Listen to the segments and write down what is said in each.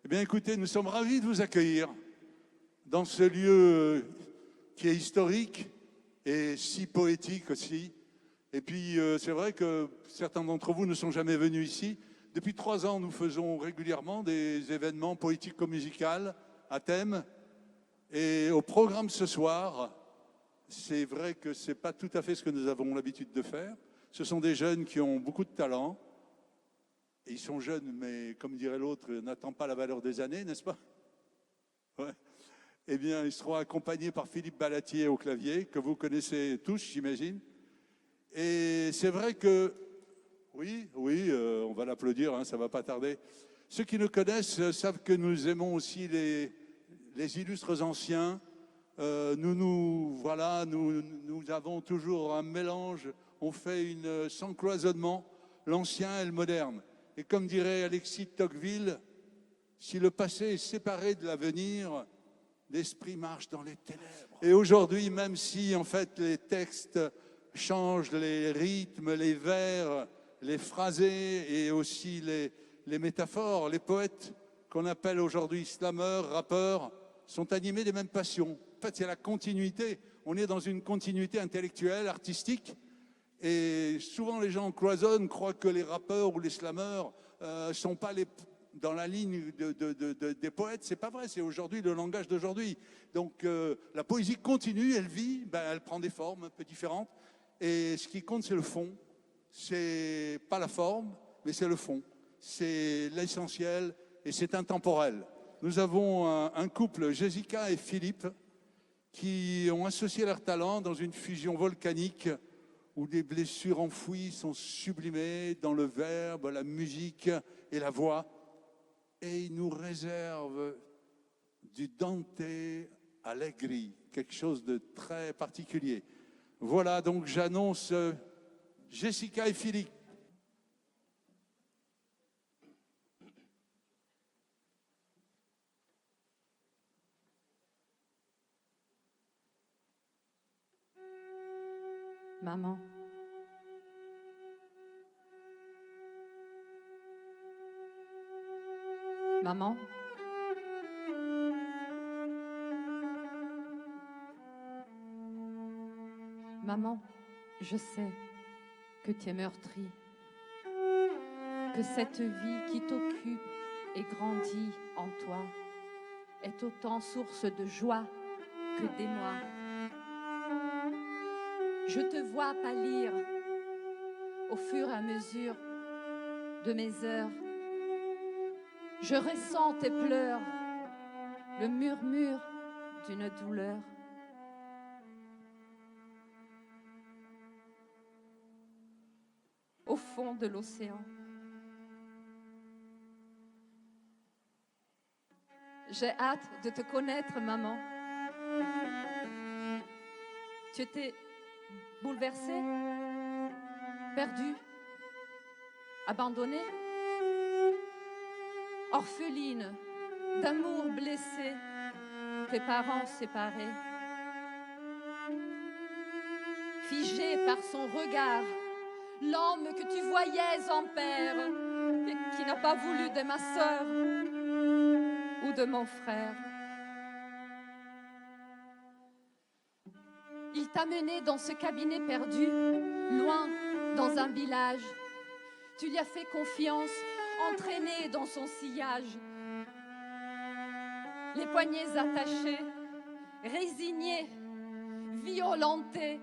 Eh bien, écoutez, nous sommes ravis de vous accueillir dans ce lieu qui est historique et si poétique aussi. Et puis, c'est vrai que certains d'entre vous ne sont jamais venus ici. Depuis 3 ans, nous faisons régulièrement des événements poético-musicaux à thème. Et au programme ce soir, c'est vrai que ce n'est pas tout à fait ce que nous avons l'habitude de faire. Ce sont des jeunes qui ont beaucoup de talent. Et ils sont jeunes, mais comme dirait l'autre, n'attend pas la valeur des années, n'est-ce pas? Ouais. Eh bien, ils seront accompagnés par Philippe Balatier au clavier, que vous connaissez tous, j'imagine. Et c'est vrai que, oui, on va l'applaudir, hein, ça ne va pas tarder. Ceux qui nous connaissent savent que nous aimons aussi les illustres anciens. Nous avons toujours un mélange, on fait sans cloisonnement, l'ancien et le moderne. Et comme dirait Alexis de Tocqueville, si le passé est séparé de l'avenir, l'esprit marche dans les ténèbres. Et aujourd'hui, même si en fait les textes changent, les rythmes, les vers, les phrasés et aussi les métaphores, les poètes qu'on appelle aujourd'hui slameurs, rappeurs, sont animés des mêmes passions. En fait, c'est la continuité. On est dans une continuité intellectuelle, artistique. Et souvent, les gens cloisonnent, croient que les rappeurs ou les slameurs ne sont pas dans la ligne des poètes. C'est pas vrai, c'est aujourd'hui le langage d'aujourd'hui. Donc, la poésie continue, elle vit, elle prend des formes un peu différentes. Et ce qui compte, c'est le fond. C'est pas la forme, mais c'est le fond. C'est l'essentiel et c'est intemporel. Nous avons un couple, Jessica et Philippe, qui ont associé leurs talents dans une fusion volcanique où des blessures enfouies sont sublimées dans le verbe, la musique et la voix. Et ils nous réservent du Dante Allegri, quelque chose de très particulier. Voilà, donc j'annonce Jessica et Philippe. Maman. Maman. Maman, je sais que tu es meurtrie, que cette vie qui t'occupe et grandit en toi est autant source de joie que d'émoi. Je te vois pâlir au fur et à mesure de mes heures. Je ressens tes pleurs, le murmure d'une douleur. Au fond de l'océan, j'ai hâte de te connaître, maman. Tu étais bouleversée, perdue, abandonnée, orpheline, d'amour blessé, tes parents séparés, figée par son regard, l'homme que tu voyais en père et qui n'a pas voulu de ma sœur ou de mon frère. Il t'a mené dans ce cabinet perdu, loin dans un village. Tu lui as fait confiance, entraîné dans son sillage. Les poignets attachés, résignés, violentés,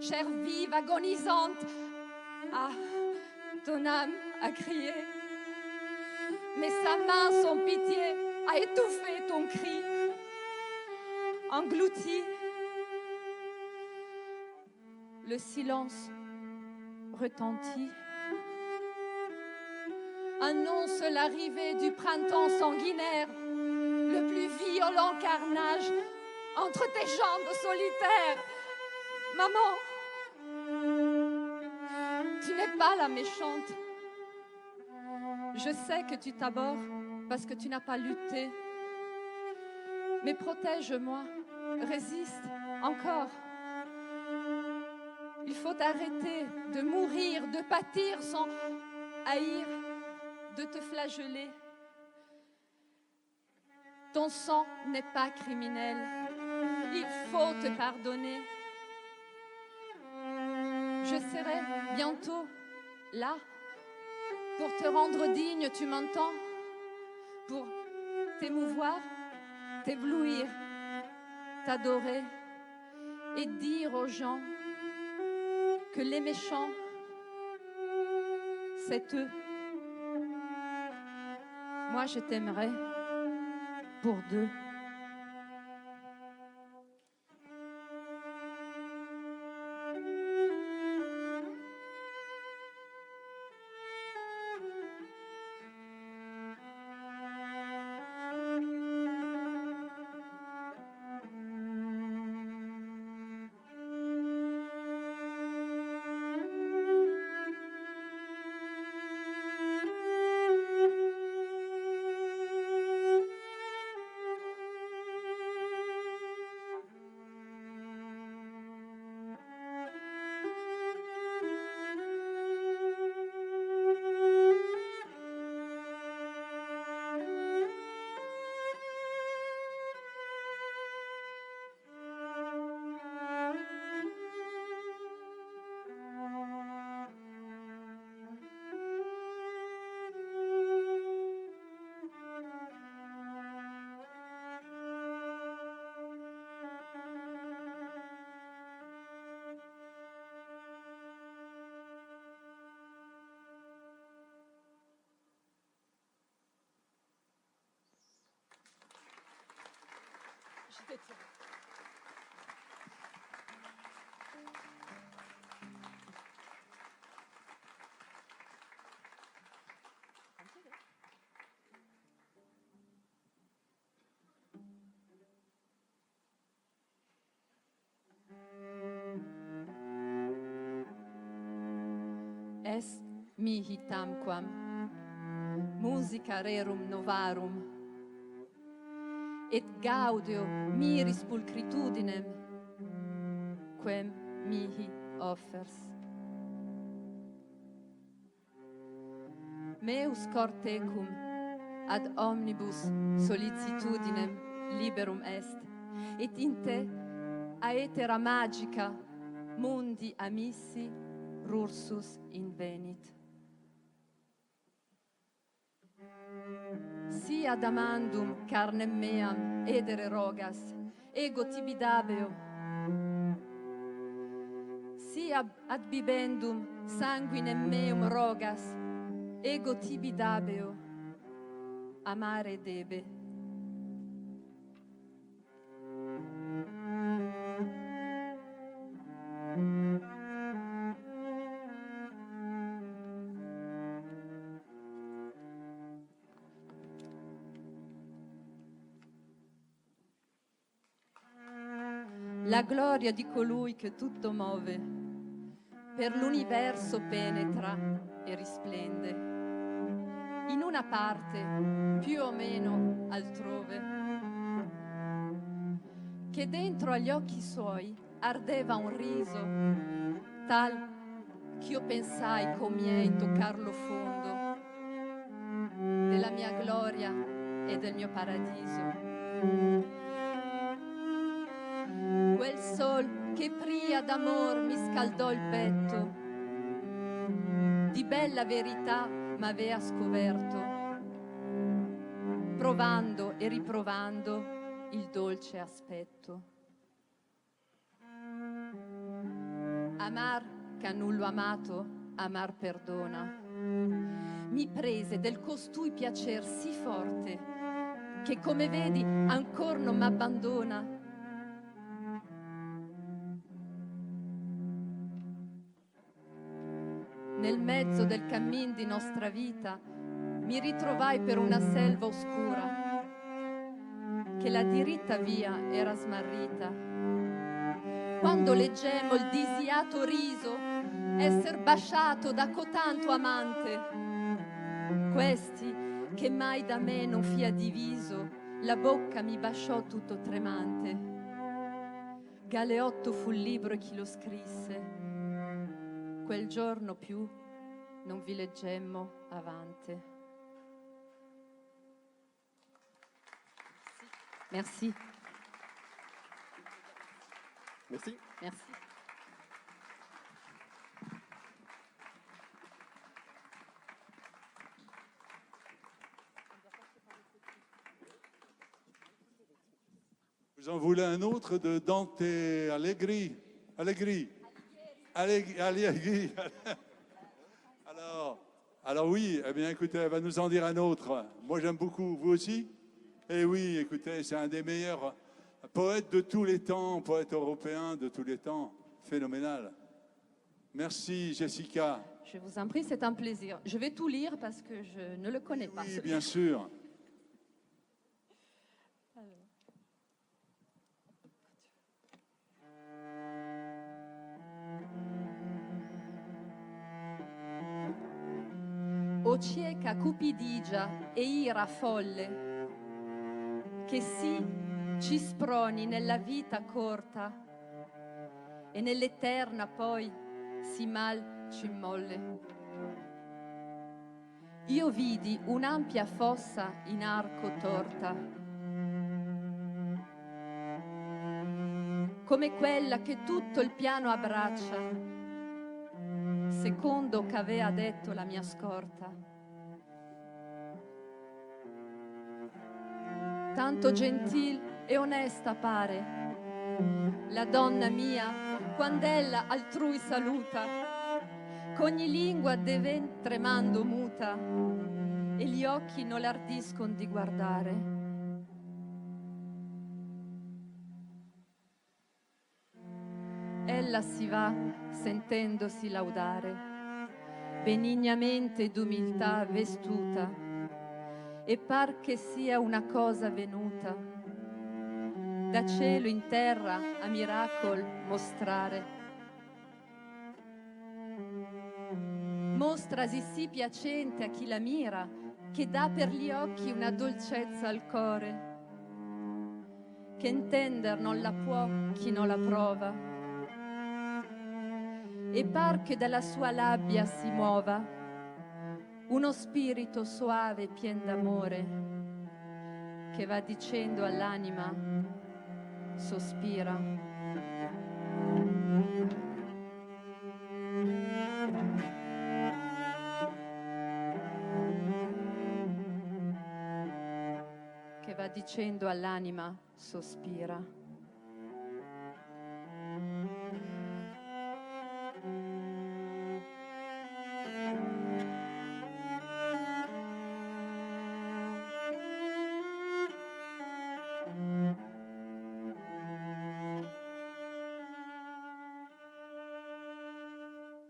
chair vive, agonisante. Ah, ton âme a crié. Mais sa main sans pitié a étouffé ton cri. Englouti, le silence retentit. Annonce l'arrivée du printemps sanguinaire, le plus violent carnage entre tes jambes solitaires. Maman, tu n'es pas la méchante. Je sais que tu t'abords parce que tu n'as pas lutté. Mais protège-moi, résiste encore. Il faut arrêter de mourir, de pâtir sans haïr, de te flageller. Ton sang n'est pas criminel. Il faut te pardonner. Je serai bientôt là pour te rendre digne, tu m'entends? Pour t'émouvoir, t'éblouir, t'adorer et dire aux gens que les méchants, c'est eux. Moi, je t'aimerai pour deux. Est mihi tamquam, musica rerum novarum, et gaudio miris pulcritudinem, quem mihi offers. Meus cor tecum ad omnibus solicitudinem liberum est, et in te aetera magica mundi amissi rursus invenit. Si adamandum carnem meam edere rogas, ego tibidabeo, si ad bibendum sanguinem meum rogas, ego tibidabeo, amare debe. La gloria di colui che tutto muove, per l'universo penetra e risplende, in una parte più o meno altrove, che dentro agli occhi suoi ardeva un riso, tal ch'io pensai co' miei toccarlo fondo, della mia gloria e del mio paradiso. Quel sol che pria d'amor mi scaldò il petto, di bella verità m'avea scoverto, provando e riprovando il dolce aspetto. Amar che a nullo amato, amar perdona. Mi prese del costui piacer sì forte, che come vedi ancor non m'abbandona. Nel mezzo del cammin di nostra vita mi ritrovai per una selva oscura, che la diritta via era smarrita. Quando leggemmo il disiato riso esser basciato da cotanto amante, questi che mai da me non fia diviso, la bocca mi basciò tutto tremante. Galeotto fu il libro e chi lo scrisse. Quel giorno più non vi leggemmo avante. Merci. Merci. Merci. Vous en voulez un autre de Dante Alighieri? Alighieri. Alighieri. Alors oui, eh bien écoutez, elle va nous en dire un autre. Moi j'aime beaucoup, vous aussi? Eh oui, écoutez, c'est un des meilleurs poètes de tous les temps, poète européen de tous les temps. Phénoménal. Merci Jessica. Je vous en prie, c'est un plaisir. Je vais tout lire parce que je ne le connais pas. Oui, bien sûr. O cieca cupidigia e ira folle, che sì ci sproni nella vita corta e nell'eterna poi sì mal ci molle. Io vidi un'ampia fossa in arco torta, come quella che tutto il piano abbraccia, secondo ch'avea detto la mia scorta. Tanto gentil e onesta pare la donna mia, quand'ella altrui saluta, qu'ogni lingua deven tremando muta e gli occhi non l'ardiscon di guardare. Ella si va sentendosi laudare, benignamente d'umiltà vestuta, e par che sia una cosa venuta da cielo in terra a miracol mostrare. Mostrasi sì piacente a chi la mira, che dà per gli occhi una dolcezza al core, che intender non la può chi non la prova, e par che dalla sua labbia si muova uno spirito soave e pien d'amore, che va dicendo all'anima sospira. Che va dicendo all'anima sospira.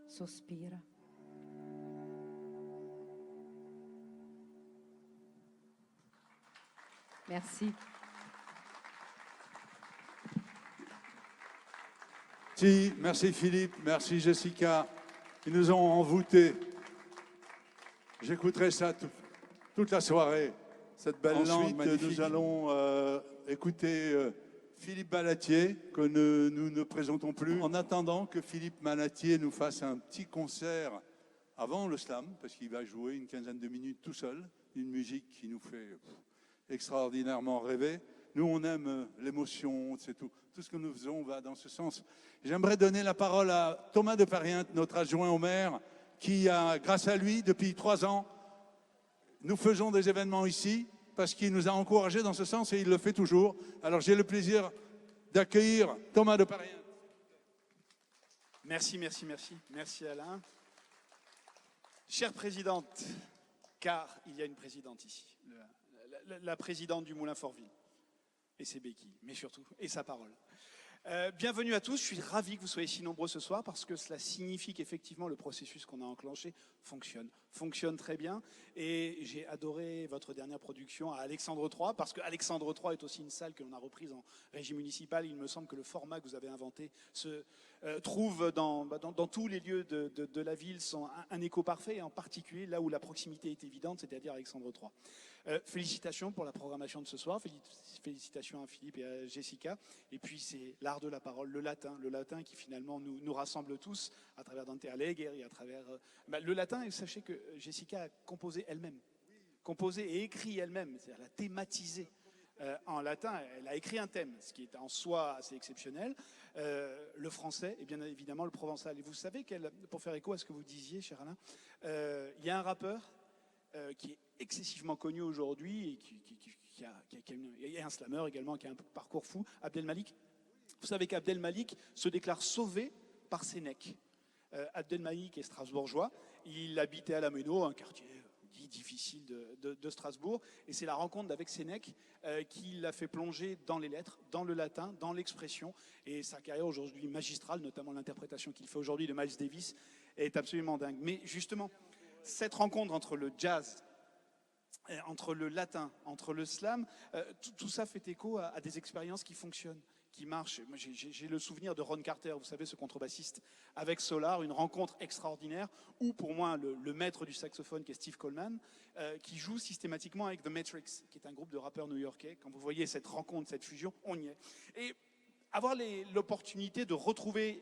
Sospira. Merci. Merci Philippe, merci Jessica. Ils nous ont envoûtés. J'écouterai ça toute la soirée. Cette belle langue Ensuite, magnifique. nous allons écouter Philippe Malatier, que nous ne présentons plus, en attendant que Philippe Malatier nous fasse un petit concert avant le slam, parce qu'il va jouer une quinzaine de minutes tout seul, une musique qui nous fait extraordinairement rêver. Nous, on aime l'émotion, c'est tout. Tout ce que nous faisons va dans ce sens. J'aimerais donner la parole à Thomas de Pariente, notre adjoint au maire, qui a, grâce à lui, depuis 3 ans, nous faisons des événements ici, parce qu'il nous a encouragés dans ce sens et il le fait toujours. Alors j'ai le plaisir d'accueillir Thomas de Pariente. Merci, merci, merci. Merci Alain. Chère présidente, car il y a une présidente ici, la présidente du Moulin Fortville, et ses béquilles, mais surtout, et sa parole. Bienvenue à tous, je suis ravi que vous soyez si nombreux ce soir parce que cela signifie qu'effectivement le processus qu'on a enclenché fonctionne très bien. Et j'ai adoré votre dernière production à Alexandre III parce que Alexandre III est aussi une salle que l'on a reprise en régie municipale. Il me semble que le format que vous avez inventé se trouve dans tous les lieux de la ville sont un écho parfait, et en particulier là où la proximité est évidente, c'est-à-dire Alexandre III. Félicitations pour la programmation de ce soir, félicitations à Philippe et à Jessica. Et puis c'est l'art de la parole, le latin qui finalement nous rassemble tous à travers Dante Alighieri, à travers le latin. Et sachez que Jessica a composé elle-même, composé et écrit elle-même, c'est-à-dire l'a thématisé en latin. Elle a écrit un thème, ce qui est en soi assez exceptionnel. Le français et bien évidemment le provençal. Et vous savez, pour faire écho à ce que vous disiez, cher Alain, il y a un rappeur qui est excessivement connu aujourd'hui et il y a un slammer également qui a un parcours fou, Abdel Malik. Vous savez qu'Abdel Malik se déclare sauvé par Sénèque. Abdel Malik est strasbourgeois, il habitait à la Meneau, un quartier dit difficile de Strasbourg, et c'est la rencontre avec Sénèque qui l'a fait plonger dans les lettres, dans le latin, dans l'expression, et sa carrière aujourd'hui magistrale, notamment l'interprétation qu'il fait aujourd'hui de Miles Davis, est absolument dingue. Mais justement, cette rencontre entre le jazz, entre le latin, entre le slam, tout ça fait écho à des expériences qui fonctionnent, qui marchent. Moi, j'ai le souvenir de Ron Carter, vous savez, ce contrebassiste, avec Solar, une rencontre extraordinaire, ou pour moi, le maître du saxophone, qui est Steve Coleman, qui joue systématiquement avec The Matrix, qui est un groupe de rappeurs new-yorkais. Quand vous voyez cette rencontre, cette fusion, on y est. Et avoir l'opportunité de retrouver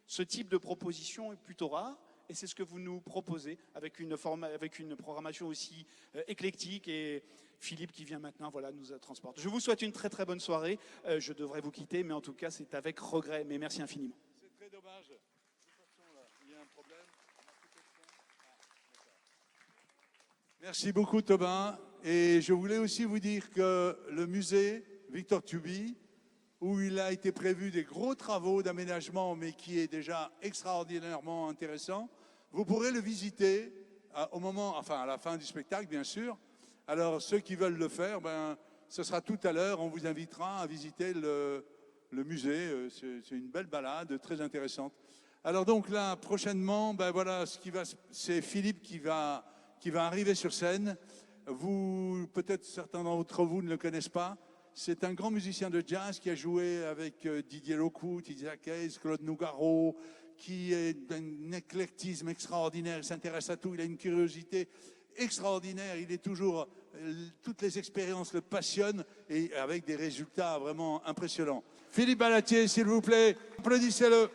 ce type de proposition est plutôt rare. Et c'est ce que vous nous proposez avec une programmation aussi éclectique. Et Philippe qui vient maintenant nous transporte. Je vous souhaite une très très bonne soirée. Je devrais vous quitter, mais en tout cas, c'est avec regret. Mais merci infiniment. C'est très dommage. De toute façon, là, il y a un problème. Merci beaucoup, Tobin. Et je voulais aussi vous dire que le musée Victor Tuby, où il a été prévu des gros travaux d'aménagement, mais qui est déjà extraordinairement intéressant, vous pourrez le visiter à la fin du spectacle, bien sûr. Alors, ceux qui veulent le faire, ce sera tout à l'heure. On vous invitera à visiter le musée. C'est une belle balade, très intéressante. Alors donc là, prochainement, c'est Philippe qui va arriver sur scène. Peut-être certains d'entre vous ne le connaissent pas. C'est un grand musicien de jazz qui a joué avec Didier Locout, Isaac Hayes, Claude Nougaro, qui est d'un éclectisme extraordinaire. Il s'intéresse à tout, il a une curiosité extraordinaire. Il est toujours, toutes les expériences le passionnent et avec des résultats vraiment impressionnants. Philippe Ballatier, s'il vous plaît, applaudissez-le.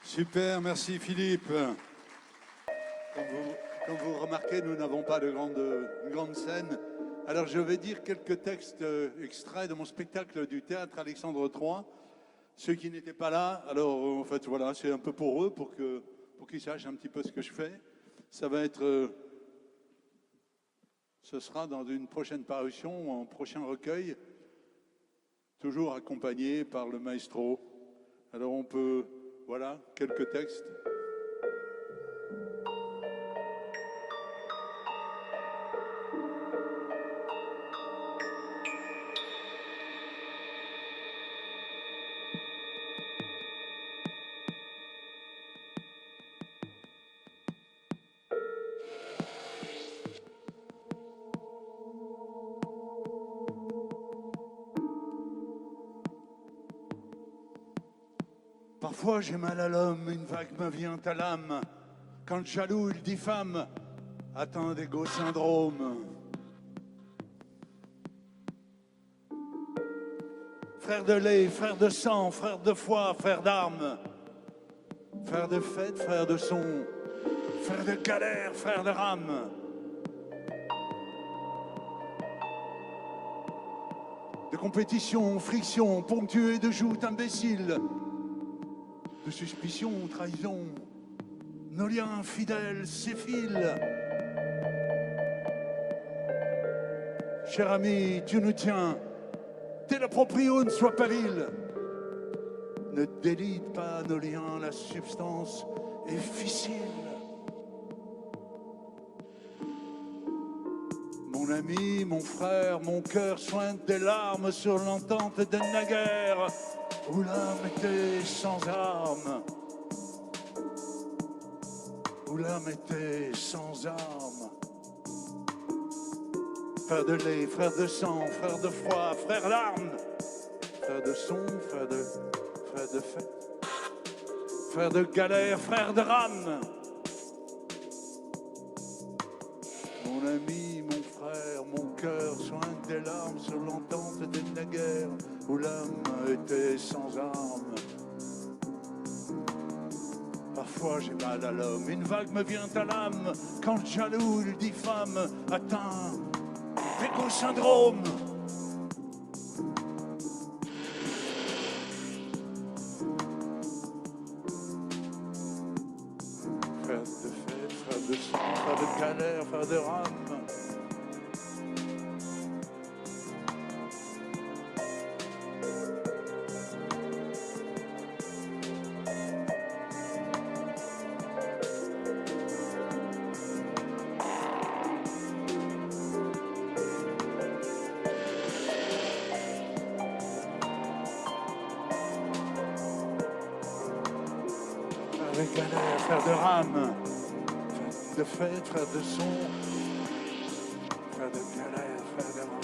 Super, merci Philippe. Comme vous remarquez, nous n'avons pas de grande scène. Alors je vais dire quelques textes extraits de mon spectacle du théâtre Alexandre III. Ceux qui n'étaient pas là, alors en fait voilà, c'est un peu pour eux, pour qu'ils sachent un petit peu ce que je fais. Ça va être, ce sera dans une prochaine parution, un prochain recueil, toujours accompagné par le maestro. Alors on peut, voilà, quelques textes. Parfois j'ai mal à l'homme, une vague me vient à l'âme. Quand le jaloux il diffame, atteint d'égo syndrome. Frère de lait, frère de sang, frère de foi, frère d'armes. Frère de fête, frère de son, frère de galère, frère de rame. De compétition, friction, ponctuée de joutes imbéciles. De suspicion, trahison, nos liens fidèles s'effilent. Cher ami, tu nous tiens, t'es le proprio, ne sois pas vil. Ne délite pas nos liens, la substance est ficile. Mon ami, mon frère, mon cœur sointe des larmes sur l'entente de naguère, où l'âme était sans armes. Où l'âme était sans armes. Frère de lait, frère de sang, frère de foi, frère d'armes. Frère de son, frère de fête. Frère de galère, frère de rame. Mon ami, mon frère, mon cœur soigne des larmes sur l'entente des naguères, où l'âme était sans armes. Parfois j'ai mal à l'homme, une vague me vient à l'âme, quand le jaloux il diffame, atteint d'égo syndrome. Frère de fête, frère de sang, frère de galère, frère de rame. Frère de galère, frère de rame. Frère de fête, frère de son. Frère de galère, frère de rame.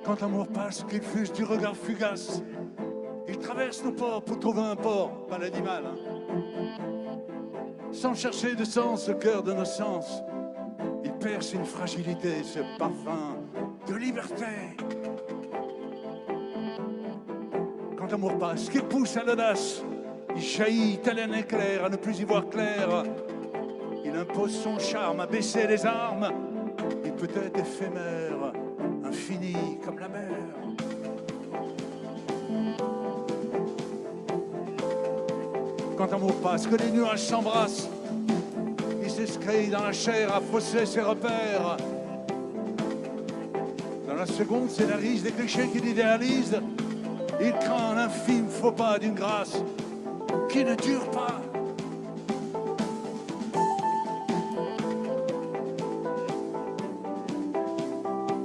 Quand l'amour passe, qu'il fuse du regard fugace, il traverse nos ports pour trouver un port, pas l'animal, sans chercher de sens au cœur de nos sens. Il perce une fragilité, ce parfum de liberté. Quand l'amour passe, qu'il pousse à l'audace, il jaillit tel un éclair à ne plus y voir clair. Il impose son charme à baisser les armes. Il peut être éphémère, infini comme la mer. Quand l'amour passe, que les nuages s'embrassent, il s'inscrit dans la chair à fausser ses repères. Dans la seconde scénarise des clichés qu'il idéalise. Il craint l'infime faux pas d'une grâce qui ne dure pas.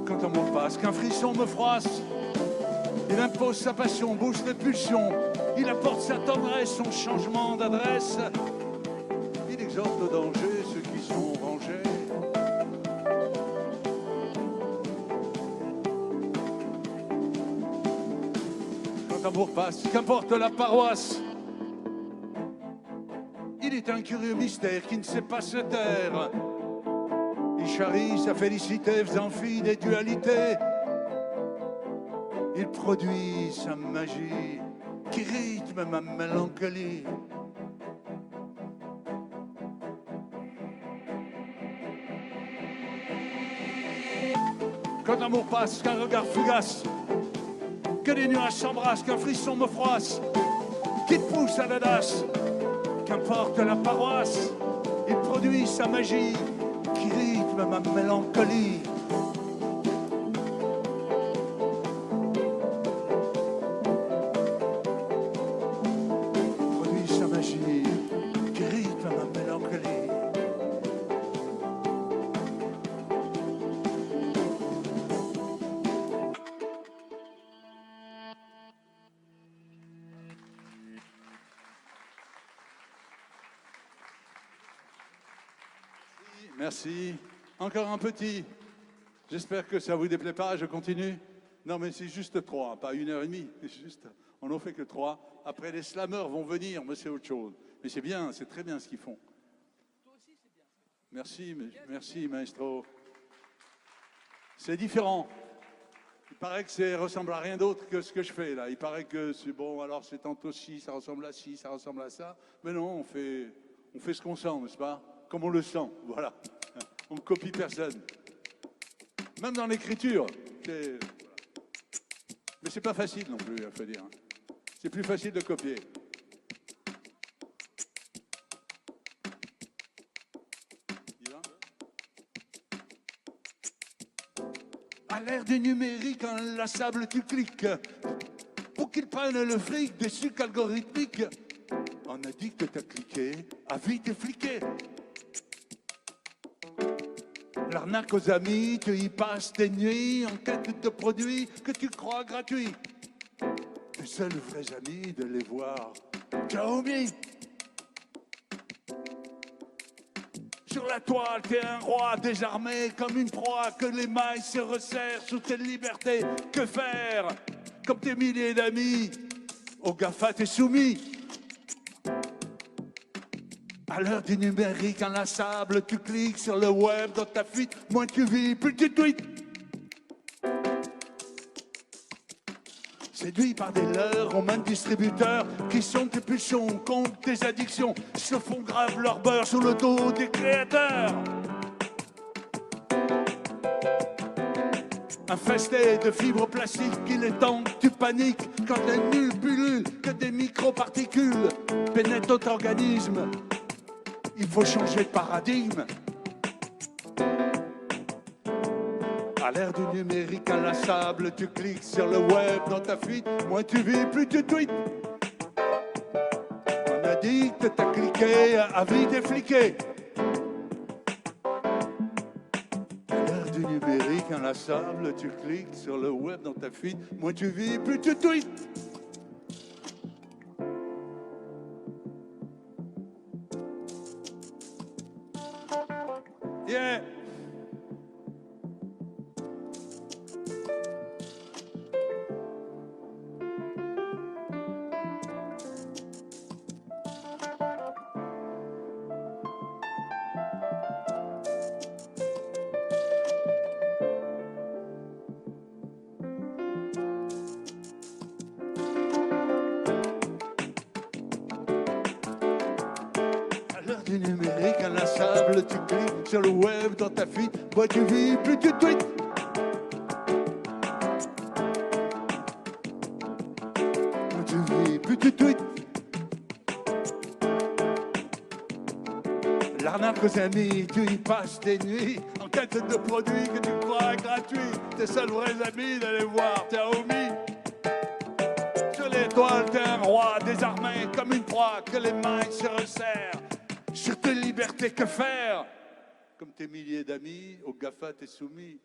Quand l'amour passe, qu'un frisson me froisse, il impose sa passion, bouge les pulsions. Il apporte sa tendresse, son changement d'adresse. Il exhorte au danger ceux qui sont rangés. quand amour passe, qu'importe la paroisse. Il est un curieux mystère qui ne sait pas se taire. Il charrie sa félicité, faisant fi des dualités. Il produit sa magie qui rythme ma mélancolie. Quand l'amour passe, qu'un regard fugace, que des nuages s'embrassent, qu'un frisson me froisse, qui te pousse à l'audace, qu'importe la paroisse, il produit sa magie qui rythme ma mélancolie. Il produit sa magie qui rythme ma mélancolie. Merci. Encore un petit. J'espère que ça vous déplaît pas. Je continue. Non, mais c'est juste 3, pas 1h30. C'est juste, on n'en fait que 3. Après, les slameurs vont venir, mais c'est autre chose. Mais c'est bien, c'est très bien ce qu'ils font. Merci, merci, maestro. C'est différent. Il paraît que ça ressemble à rien d'autre que ce que je fais là. Il paraît que c'est bon, alors c'est tantôt ci, ça ressemble à ci, ça ressemble à ça. Mais non, on fait ce qu'on sent, n'est-ce pas? Comme on le sent, voilà. On ne copie personne. Même dans l'écriture. Mais c'est pas facile non plus, il faut dire. C'est plus facile de copier. À l'ère du numérique, inlassable, tu cliques. Pour qu'ils prennent le fric des sucs algorithmiques. On a dit que t'as cliqué, à vite et fliqué. L'arnaque aux amis, tu y passes tes nuits en quête de produits que tu crois gratuits. Tes seuls vrais amis de les voir. Xiaomi. Sur la toile, t'es un roi désarmé comme une proie, que les mailles se resserrent sous tes libertés. Que faire? Comme tes milliers d'amis, au GAFA t'es soumis. À l'heure du numérique inlassable, tu cliques sur le web dans ta fuite, moins tu vis, plus tu tweets. Séduits par des leurs, aux mains de distributeurs qui sont tes pulsions, comptent tes addictions, se font grave leur beurre sur le dos des créateurs. Infesté de fibres plastiques, il est temps que tu paniques quand les nuls pullulent, que des microparticules pénètrent ton organisme. Il faut changer de paradigme. À l'ère du numérique inlassable, tu cliques sur le web dans ta fuite, moins tu vis, plus tu tweets. On a dit que t'as cliqué, à vite et fliqué. À l'ère du numérique inlassable, tu cliques sur le web dans ta fuite, moins tu vis, plus tu tweets. Yeah. À l'heure du numérique inlassable, tu cliques sur le web dans ta fuite, moins tu vis, plus tu tweets. Moins tu vis, plus tu tweets. L'arnaque aux amis, tu y passes tes nuits en quête de produits que tu crois gratuits. Tes seuls vrais amis d'aller voir Xiaomi. Sur l'étoile, t'es un roi désarmé comme une proie que les mailles se resserrent. Sur tes libertés, que faire? Comme tes milliers d'amis, au GAFA t'es soumis.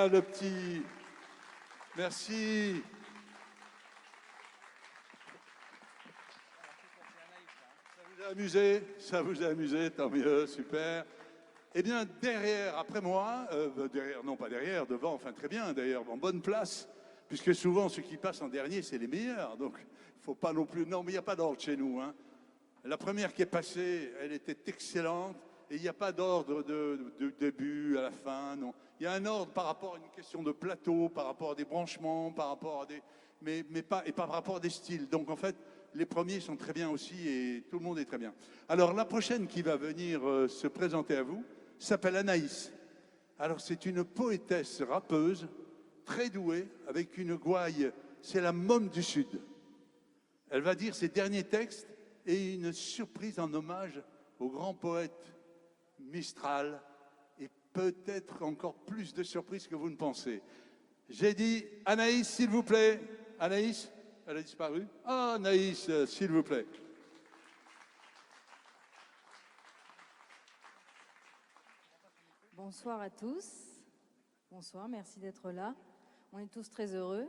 Voilà le petit... Merci. Ça vous a amusé? Ça vous a amusé, tant mieux, super. Eh bien, derrière, après moi, derrière, non pas derrière, devant, enfin très bien d'ailleurs, en bonne place, puisque souvent ceux qui passent en dernier, c'est les meilleurs. Donc, il ne faut pas non plus... Non, mais il n'y a pas d'ordre chez nous, hein. La première qui est passée, elle était excellente. Et il n'y a pas d'ordre de début à la fin, non. Il y a un ordre par rapport à une question de plateau, par rapport à des branchements, par rapport à des... Mais pas, et pas par rapport à des styles. Donc en fait, les premiers sont très bien aussi et tout le monde est très bien. Alors la prochaine qui va venir se présenter à vous s'appelle Anaïs. Alors c'est une poétesse rappeuse, très douée, avec une gouaille, c'est la môme du Sud. Elle va dire ses derniers textes et une surprise en hommage au grand poète Mistral et peut-être encore plus de surprises que vous ne pensez. J'ai dit Anaïs, s'il vous plaît. Anaïs, elle a disparu. Ah, Anaïs, s'il vous plaît. Bonsoir à tous. Bonsoir, merci d'être là. On est tous très heureux,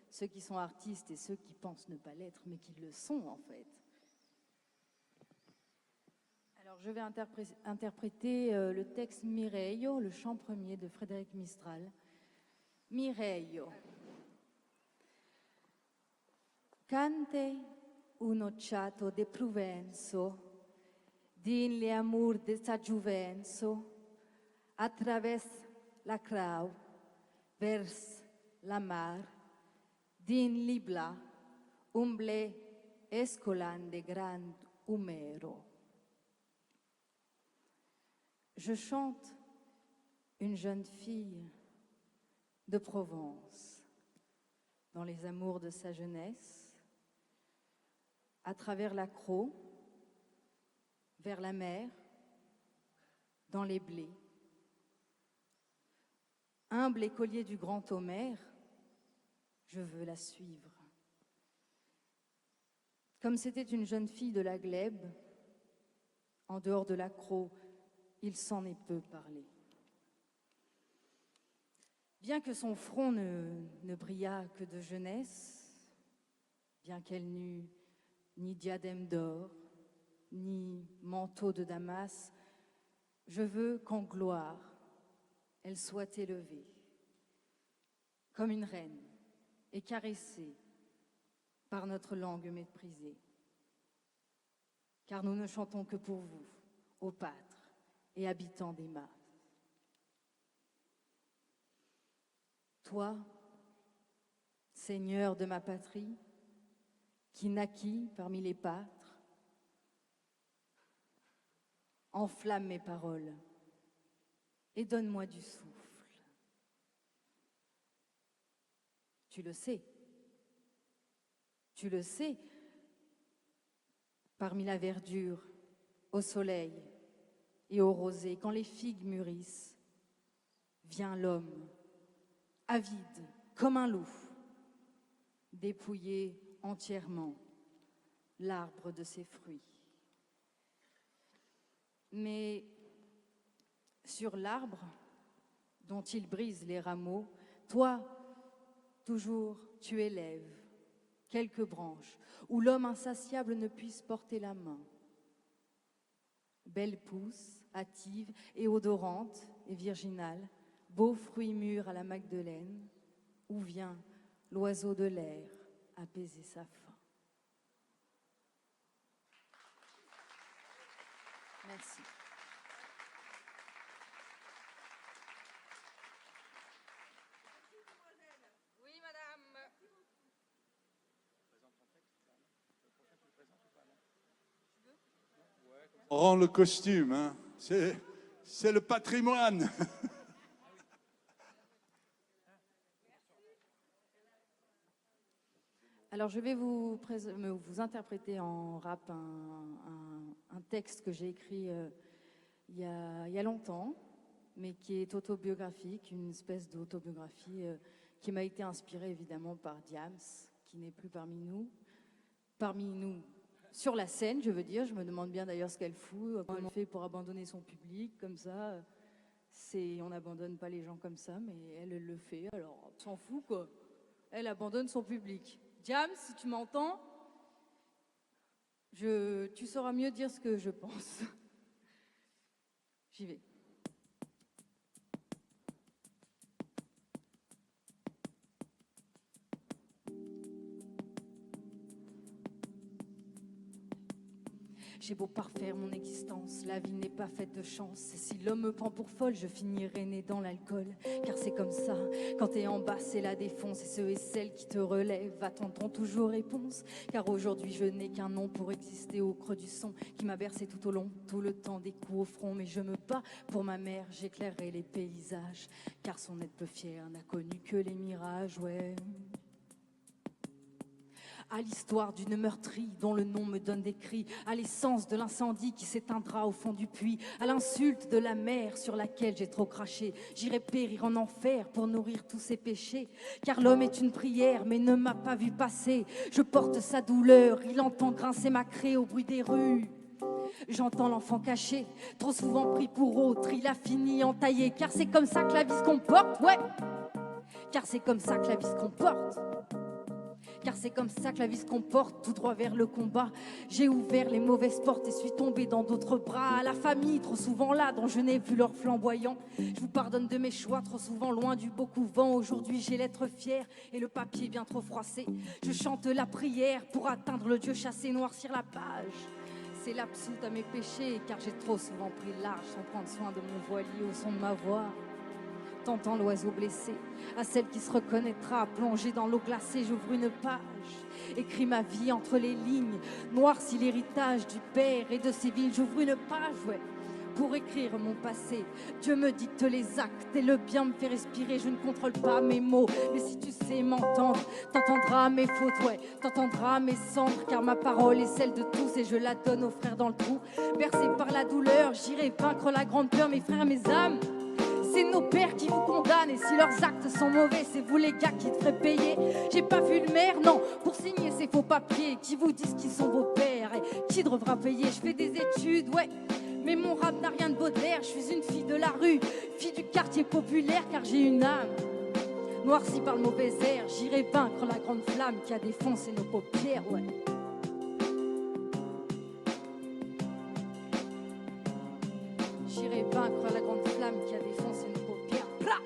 ceux qui sont artistes et ceux qui pensent ne pas l'être, mais qui le sont en fait. Alors je vais interpréter le texte Mireio, le chant premier de Frédéric Mistral. Mireio. Cante un occhiato de Provenzo, din le amour de sa juvenzo, através la crau, vers la mar, din libla, umble escolan de grand Homero. Je chante une jeune fille de Provence, dans les amours de sa jeunesse, à travers la Crau, vers la mer, dans les blés. Humble écolier du grand Homère, je veux la suivre. Comme c'était une jeune fille de la glèbe, en dehors de la Crau, il s'en est peu parlé. Bien que son front ne brillât que de jeunesse, bien qu'elle n'eût ni diadème d'or, ni manteau de Damas, je veux qu'en gloire, elle soit élevée, comme une reine, et caressée par notre langue méprisée. Car nous ne chantons que pour vous, ô pâtres et habitants des mares. Toi, Seigneur de ma patrie, qui naquis parmi les pâtres, enflamme mes paroles et donne-moi du souffle. Tu le sais, parmi la verdure, au soleil et au rosée, quand les figues mûrissent, vient l'homme, avide comme un loup, dépouiller entièrement l'arbre de ses fruits. Mais sur l'arbre dont il brise les rameaux, toi, toujours, tu élèves quelques branches où l'homme insatiable ne puisse porter la main. Belle pousse, hâtive et odorante et virginale, beau fruit mûr à la Magdeleine, où vient l'oiseau de l'air apaiser sa faim. Merci. Oui, madame. On rend le costume, hein. C'est le patrimoine. Alors je vais vous interpréter en rap un texte que j'ai écrit il y a longtemps, mais qui est autobiographique, une espèce d'autobiographie qui m'a été inspirée évidemment par Diams, qui n'est plus parmi nous sur la scène, je veux dire. Je me demande bien d'ailleurs ce qu'elle fout, comment elle fait pour abandonner son public comme ça. On n'abandonne pas les gens comme ça, mais elle le fait, alors on s'en fout quoi. Elle abandonne son public. Jam, si tu m'entends, tu sauras mieux dire ce que je pense. J'y vais. J'ai beau parfaire mon existence, la vie n'est pas faite de chance. Et si l'homme me prend pour folle, je finirai née dans l'alcool. Car c'est comme ça, quand t'es en bas, c'est la défonce. Et ceux et celles qui te relèvent attendront toujours réponse. Car aujourd'hui, je n'ai qu'un nom pour exister au creux du son qui m'a bercé tout au long, tout le temps des coups au front. Mais je me bats pour ma mère, j'éclairerai les paysages. Car son être peu fier n'a connu que les mirages, ouais. À l'histoire d'une meurtrie dont le nom me donne des cris, à l'essence de l'incendie qui s'éteindra au fond du puits, à l'insulte de la mer sur laquelle j'ai trop craché. J'irai périr en enfer pour nourrir tous ses péchés, car l'homme est une prière mais ne m'a pas vu passer. Je porte sa douleur, il entend grincer ma craie au bruit des rues. J'entends l'enfant caché, trop souvent pris pour autre, il a fini entaillé, car c'est comme ça que la vie se comporte, ouais. Car c'est comme ça que la vie se comporte. Car c'est comme ça que la vie se comporte, tout droit vers le combat. J'ai ouvert les mauvaises portes et suis tombée dans d'autres bras. La famille, trop souvent là, dont je n'ai vu leur flamboyant. Je vous pardonne de mes choix, trop souvent loin du beau couvent. Aujourd'hui, j'ai l'être fier et le papier bien trop froissé. Je chante la prière pour atteindre le Dieu chassé, noircir la page. C'est l'absoute à mes péchés, car j'ai trop souvent pris large sans prendre soin de mon voilier au son de ma voix. T'entends l'oiseau blessé, à celle qui se reconnaîtra, plongée dans l'eau glacée, j'ouvre une page, écris ma vie entre les lignes, noircis l'héritage du père et de ses vignes, j'ouvre une page, ouais, pour écrire mon passé. Dieu me dicte les actes et le bien me fait respirer, je ne contrôle pas mes mots, mais si tu sais m'entendre, t'entendras mes fautes, ouais, t'entendras mes cendres, car ma parole est celle de tous et je la donne aux frères dans le trou. Bercé par la douleur, j'irai vaincre la grande peur, mes frères, mes âmes. C'est nos pères qui vous condamnent et si leurs actes sont mauvais, c'est vous les gars qui devraient payer. J'ai pas vu le maire, non, pour signer ces faux papiers qui vous disent qu'ils sont vos pères et qui devra payer. Je fais des études, ouais, mais mon rap n'a rien de Baudelaire. Je suis une fille de la rue, fille du quartier populaire car j'ai une âme noircie par le mauvais air. J'irai vaincre la grande flamme qui a défoncé nos paupières, ouais. J'irai vaincre la grande flamme qui a défoncé nos paupières. Plah!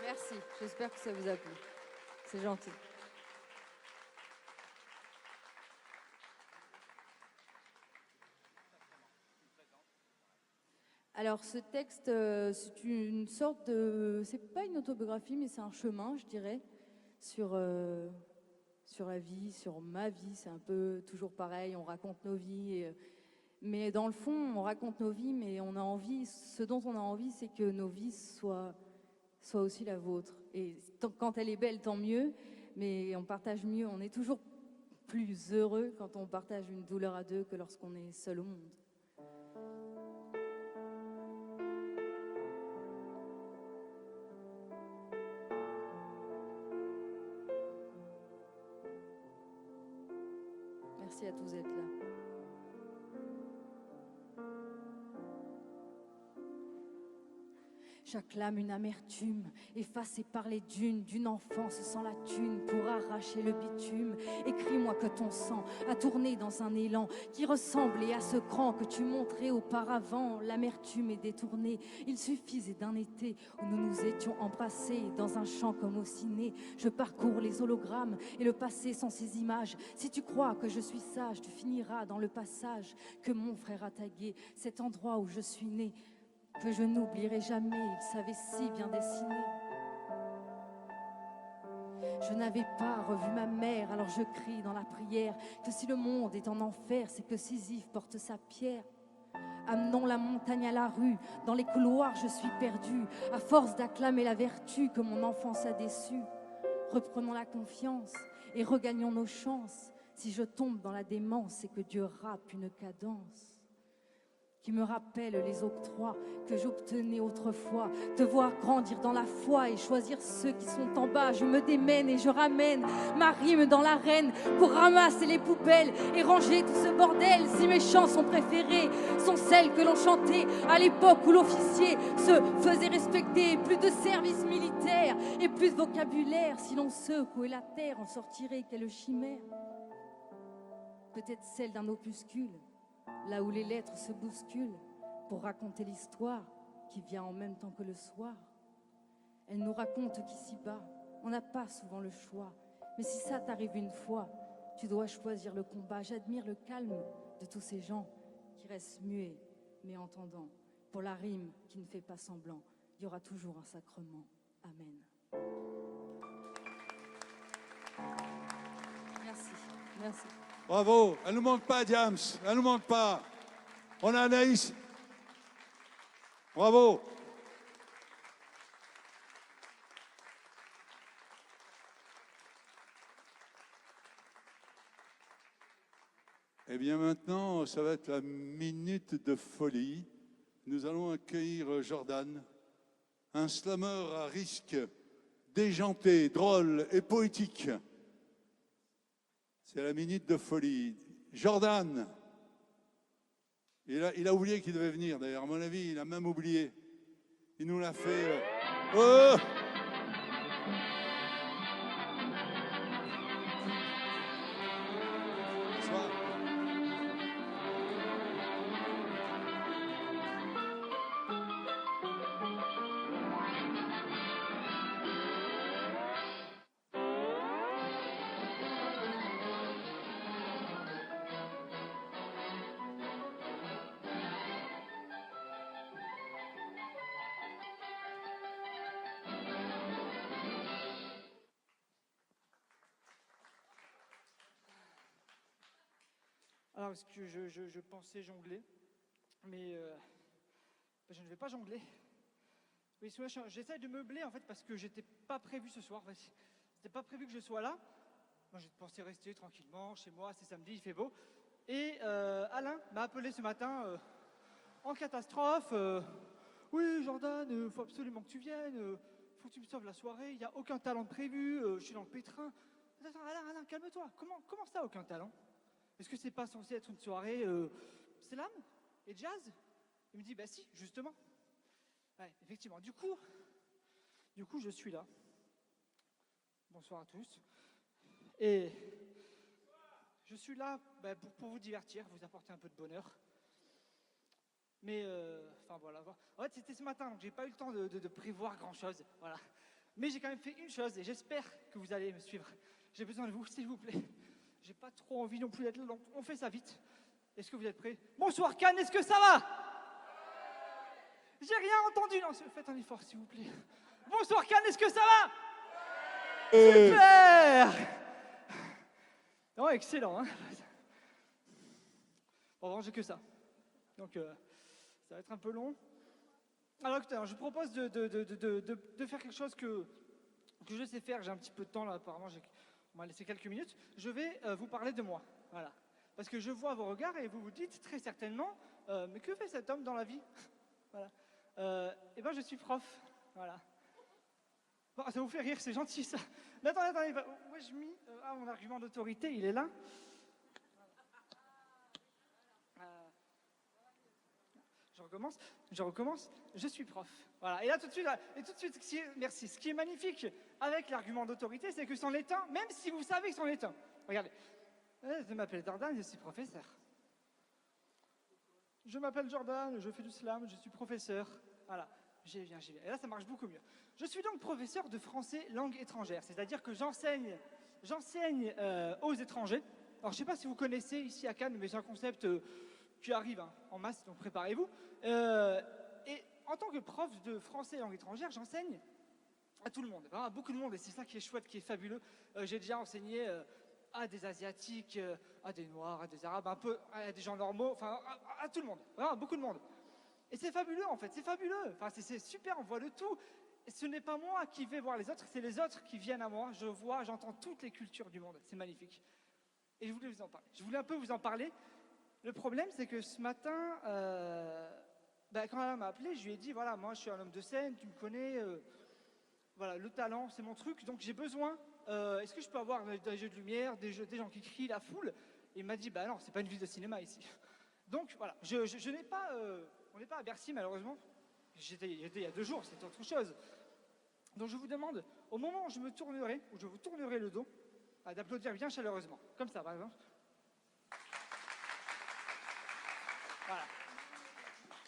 Merci, j'espère que ça vous a plu. C'est gentil. Alors ce texte, c'est une sorte de... C'est pas une autobiographie, mais c'est un chemin, je dirais, sur la vie, sur ma vie. C'est un peu toujours pareil, on raconte nos vies. Mais dans le fond, on raconte nos vies, mais on a envie, ce dont on a envie, c'est que nos vies soient aussi la vôtre. Et quand elle est belle, tant mieux, mais on partage mieux. On est toujours plus heureux quand on partage une douleur à deux que lorsqu'on est seul au monde. Merci à tous d'être là. J'acclame une amertume, effacée par les dunes d'une enfance sans la thune pour arracher le bitume. Écris-moi que ton sang a tourné dans un élan qui ressemblait à ce cran que tu montrais auparavant. L'amertume est détournée, il suffisait d'un été où nous nous étions embrassés dans un champ comme au ciné. Je parcours les hologrammes et le passé sans ces images. Si tu crois que je suis sage, tu finiras dans le passage que mon frère a tagué, cet endroit où je suis né, que je n'oublierai jamais, il savait si bien dessiner. Je n'avais pas revu ma mère, alors je crie dans la prière que si le monde est en enfer, c'est que Sisyphe porte sa pierre. Amenons la montagne à la rue, dans les couloirs je suis perdue, à force d'acclamer la vertu que mon enfance a déçue. Reprenons la confiance et regagnons nos chances. Si je tombe dans la démence, c'est que Dieu rappe une cadence. qui me rappelle les octrois que j'obtenais autrefois, te voir grandir dans la foi et choisir ceux qui sont en bas. Je me démène et je ramène ma rime dans l'arène pour ramasser les poubelles et ranger tout ce bordel. Si mes chansons préférées sont celles que l'on chantait à l'époque où l'officier se faisait respecter, plus de service militaire et plus de vocabulaire. Si l'on secouait la terre, en sortirait quelle chimère. Peut-être celle d'un opuscule, là où les lettres se bousculent pour raconter l'histoire qui vient en même temps que le soir. Elle nous raconte qu'ici-bas, on n'a pas souvent le choix. Mais si ça t'arrive une fois, tu dois choisir le combat. J'admire le calme de tous ces gens qui restent muets, mais entendants. Pour la rime qui ne fait pas semblant, il y aura toujours un sacrement. Amen. Merci, merci. Bravo. Elle nous manque pas, Diams. Elle nous manque pas. On a Anaïs. Bravo. Eh bien maintenant, ça va être la minute de folie. Nous allons accueillir Jordan, un slameur à risque, déjanté, drôle et poétique. C'est la minute de folie. Jordan, il a oublié qu'il devait venir d'ailleurs. À mon avis, il a même oublié. Il nous l'a fait. Oh! Bonsoir. Alors, parce que je pensais jongler, mais je ne vais pas jongler. Oui, j'essaie de meubler en fait parce que j'étais pas prévu ce soir. C'était pas prévu que je sois là. Moi, je pensais rester tranquillement chez moi. C'est samedi, il fait beau. Et Alain m'a appelé ce matin en catastrophe. Oui, Jordan, faut absolument que tu viennes. Faut que tu me sauves la soirée. Il n'y a aucun talent de prévu. Je suis dans le pétrin. Attends, Alain, calme-toi. Comment ça, aucun talent? Est-ce que c'est pas censé être une soirée slam et jazz? Il me dit, bah si, justement. Ouais, effectivement. Du coup, je suis là. Bonsoir à tous. Et je suis là pour vous divertir, vous apporter un peu de bonheur. Mais, enfin voilà. En fait, c'était ce matin, donc j'ai pas eu le temps de prévoir grand-chose. Voilà. Mais j'ai quand même fait une chose et j'espère que vous allez me suivre. J'ai besoin de vous, s'il vous plaît. J'ai pas trop envie non plus d'être là, donc on fait ça vite. Est-ce que vous êtes prêts? Bonsoir Cannes, est-ce que ça va? J'ai rien entendu. Non, faites un effort s'il vous plaît. Bonsoir Cannes, est-ce que ça va? Super. Non, excellent. Hein, bon, j'ai que ça. Donc, ça va être un peu long. Alors, écoutez, je vous propose de faire quelque chose que je sais faire. J'ai un petit peu de temps là, apparemment. On m'a laissé quelques minutes. Je vais vous parler de moi. Voilà. Parce que je vois vos regards et vous vous dites très certainement mais que fait cet homme dans la vie? Voilà. Eh ben, je suis prof. Voilà. Bon, ça vous fait rire, c'est gentil ça. Mais attendez. Où ai-je mis mon argument d'autorité? Il est là. Je recommence. Je suis prof. Voilà. Et là, tout de suite, merci. Ce qui est magnifique avec l'argument d'autorité, c'est que c'en est un, même si vous savez que c'en est un. Regardez. Je m'appelle Jordan, je suis professeur. Je m'appelle Jordan, je fais du slam, je suis professeur. Voilà. J'y viens. Et là, ça marche beaucoup mieux. Je suis donc professeur de français langue étrangère, c'est-à-dire que j'enseigne aux étrangers. Alors, je ne sais pas si vous connaissez ici à Cannes, mais c'est un concept qui arrive en masse, donc préparez-vous. Et en tant que prof de français langue étrangère, j'enseigne à tout le monde, vraiment à beaucoup de monde, et c'est ça qui est chouette, qui est fabuleux. J'ai déjà enseigné à des Asiatiques, à des Noirs, à des Arabes, un peu à des gens normaux, enfin à tout le monde, vraiment à beaucoup de monde. Et c'est fabuleux en fait, c'est fabuleux, enfin, c'est super, on voit le tout. Et ce n'est pas moi qui vais voir les autres, c'est les autres qui viennent à moi. J'entends toutes les cultures du monde, c'est magnifique. Et je voulais vous en parler. Je voulais un peu vous en parler Le problème, c'est que ce matin, quand elle m'a appelé, je lui ai dit, voilà, moi, je suis un homme de scène, tu me connais, voilà, le talent, c'est mon truc, donc j'ai besoin. Est-ce que je peux avoir des jeux de lumière, des gens qui crient, la foule? Et il m'a dit, bah non, c'est pas une ville de cinéma ici. Donc voilà, je n'ai pas, on n'est pas à Bercy malheureusement. J'étais il y a 2 jours, c'est autre chose. Donc je vous demande, au moment où je me tournerai, où je vous tournerai le dos, d'applaudir bien chaleureusement, comme ça par exemple. Voilà.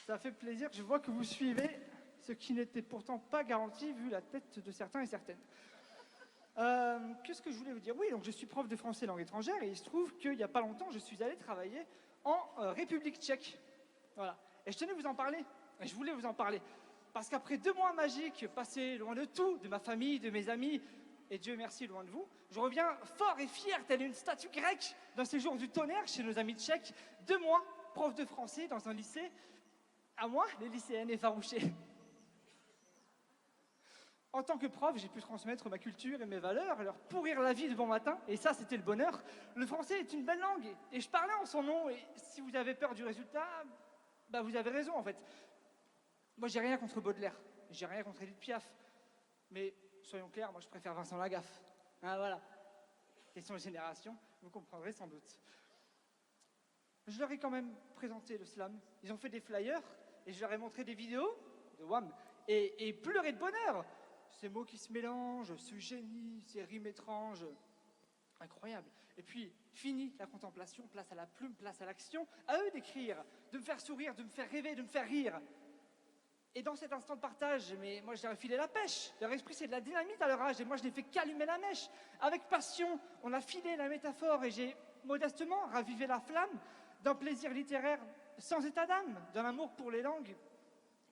Ça fait plaisir, je vois que vous suivez, ce qui n'était pourtant pas garanti vu la tête de certains et certaines. Qu'est-ce que je voulais vous dire? Oui, donc je suis prof de français langue étrangère et il se trouve qu'il n'y a pas longtemps, je suis allé travailler en République tchèque. Voilà. Et je tenais à vous en parler. Et je voulais vous en parler. Parce qu'après 2 mois magiques passés loin de tout, de ma famille, de mes amis, et Dieu merci, loin de vous, je reviens fort et fier, telle une statue grecque, d'un séjour du tonnerre chez nos amis tchèques. 2 mois, prof de français dans un lycée. À moi, les lycéennes effarouchées. En tant que prof, j'ai pu transmettre ma culture et mes valeurs, leur pourrir la vie de bon matin, et ça, c'était le bonheur. Le français est une belle langue, et je parlais en son nom, et si vous avez peur du résultat, vous avez raison, en fait. Moi, j'ai rien contre Baudelaire, j'ai rien contre Édith Piaf, mais soyons clairs, moi, je préfère Vincent Lagaffe. Hein, voilà. Question de génération, vous comprendrez sans doute. Je leur ai quand même présenté le slam. Ils ont fait des flyers, et je leur ai montré des vidéos de Wham, et pleuré de bonheur. Ces mots qui se mélangent, ce génie, ces rimes étranges. Incroyable. Et puis, fini la contemplation, place à la plume, place à l'action. À eux d'écrire, de me faire sourire, de me faire rêver, de me faire rire. Et dans cet instant de partage, mais moi je leur ai filé la pêche. Leur esprit, c'est de la dynamite à leur âge, et moi je n'ai fait qu'allumer la mèche. Avec passion, on a filé la métaphore, et j'ai modestement ravivé la flamme d'un plaisir littéraire sans état d'âme, d'un amour pour les langues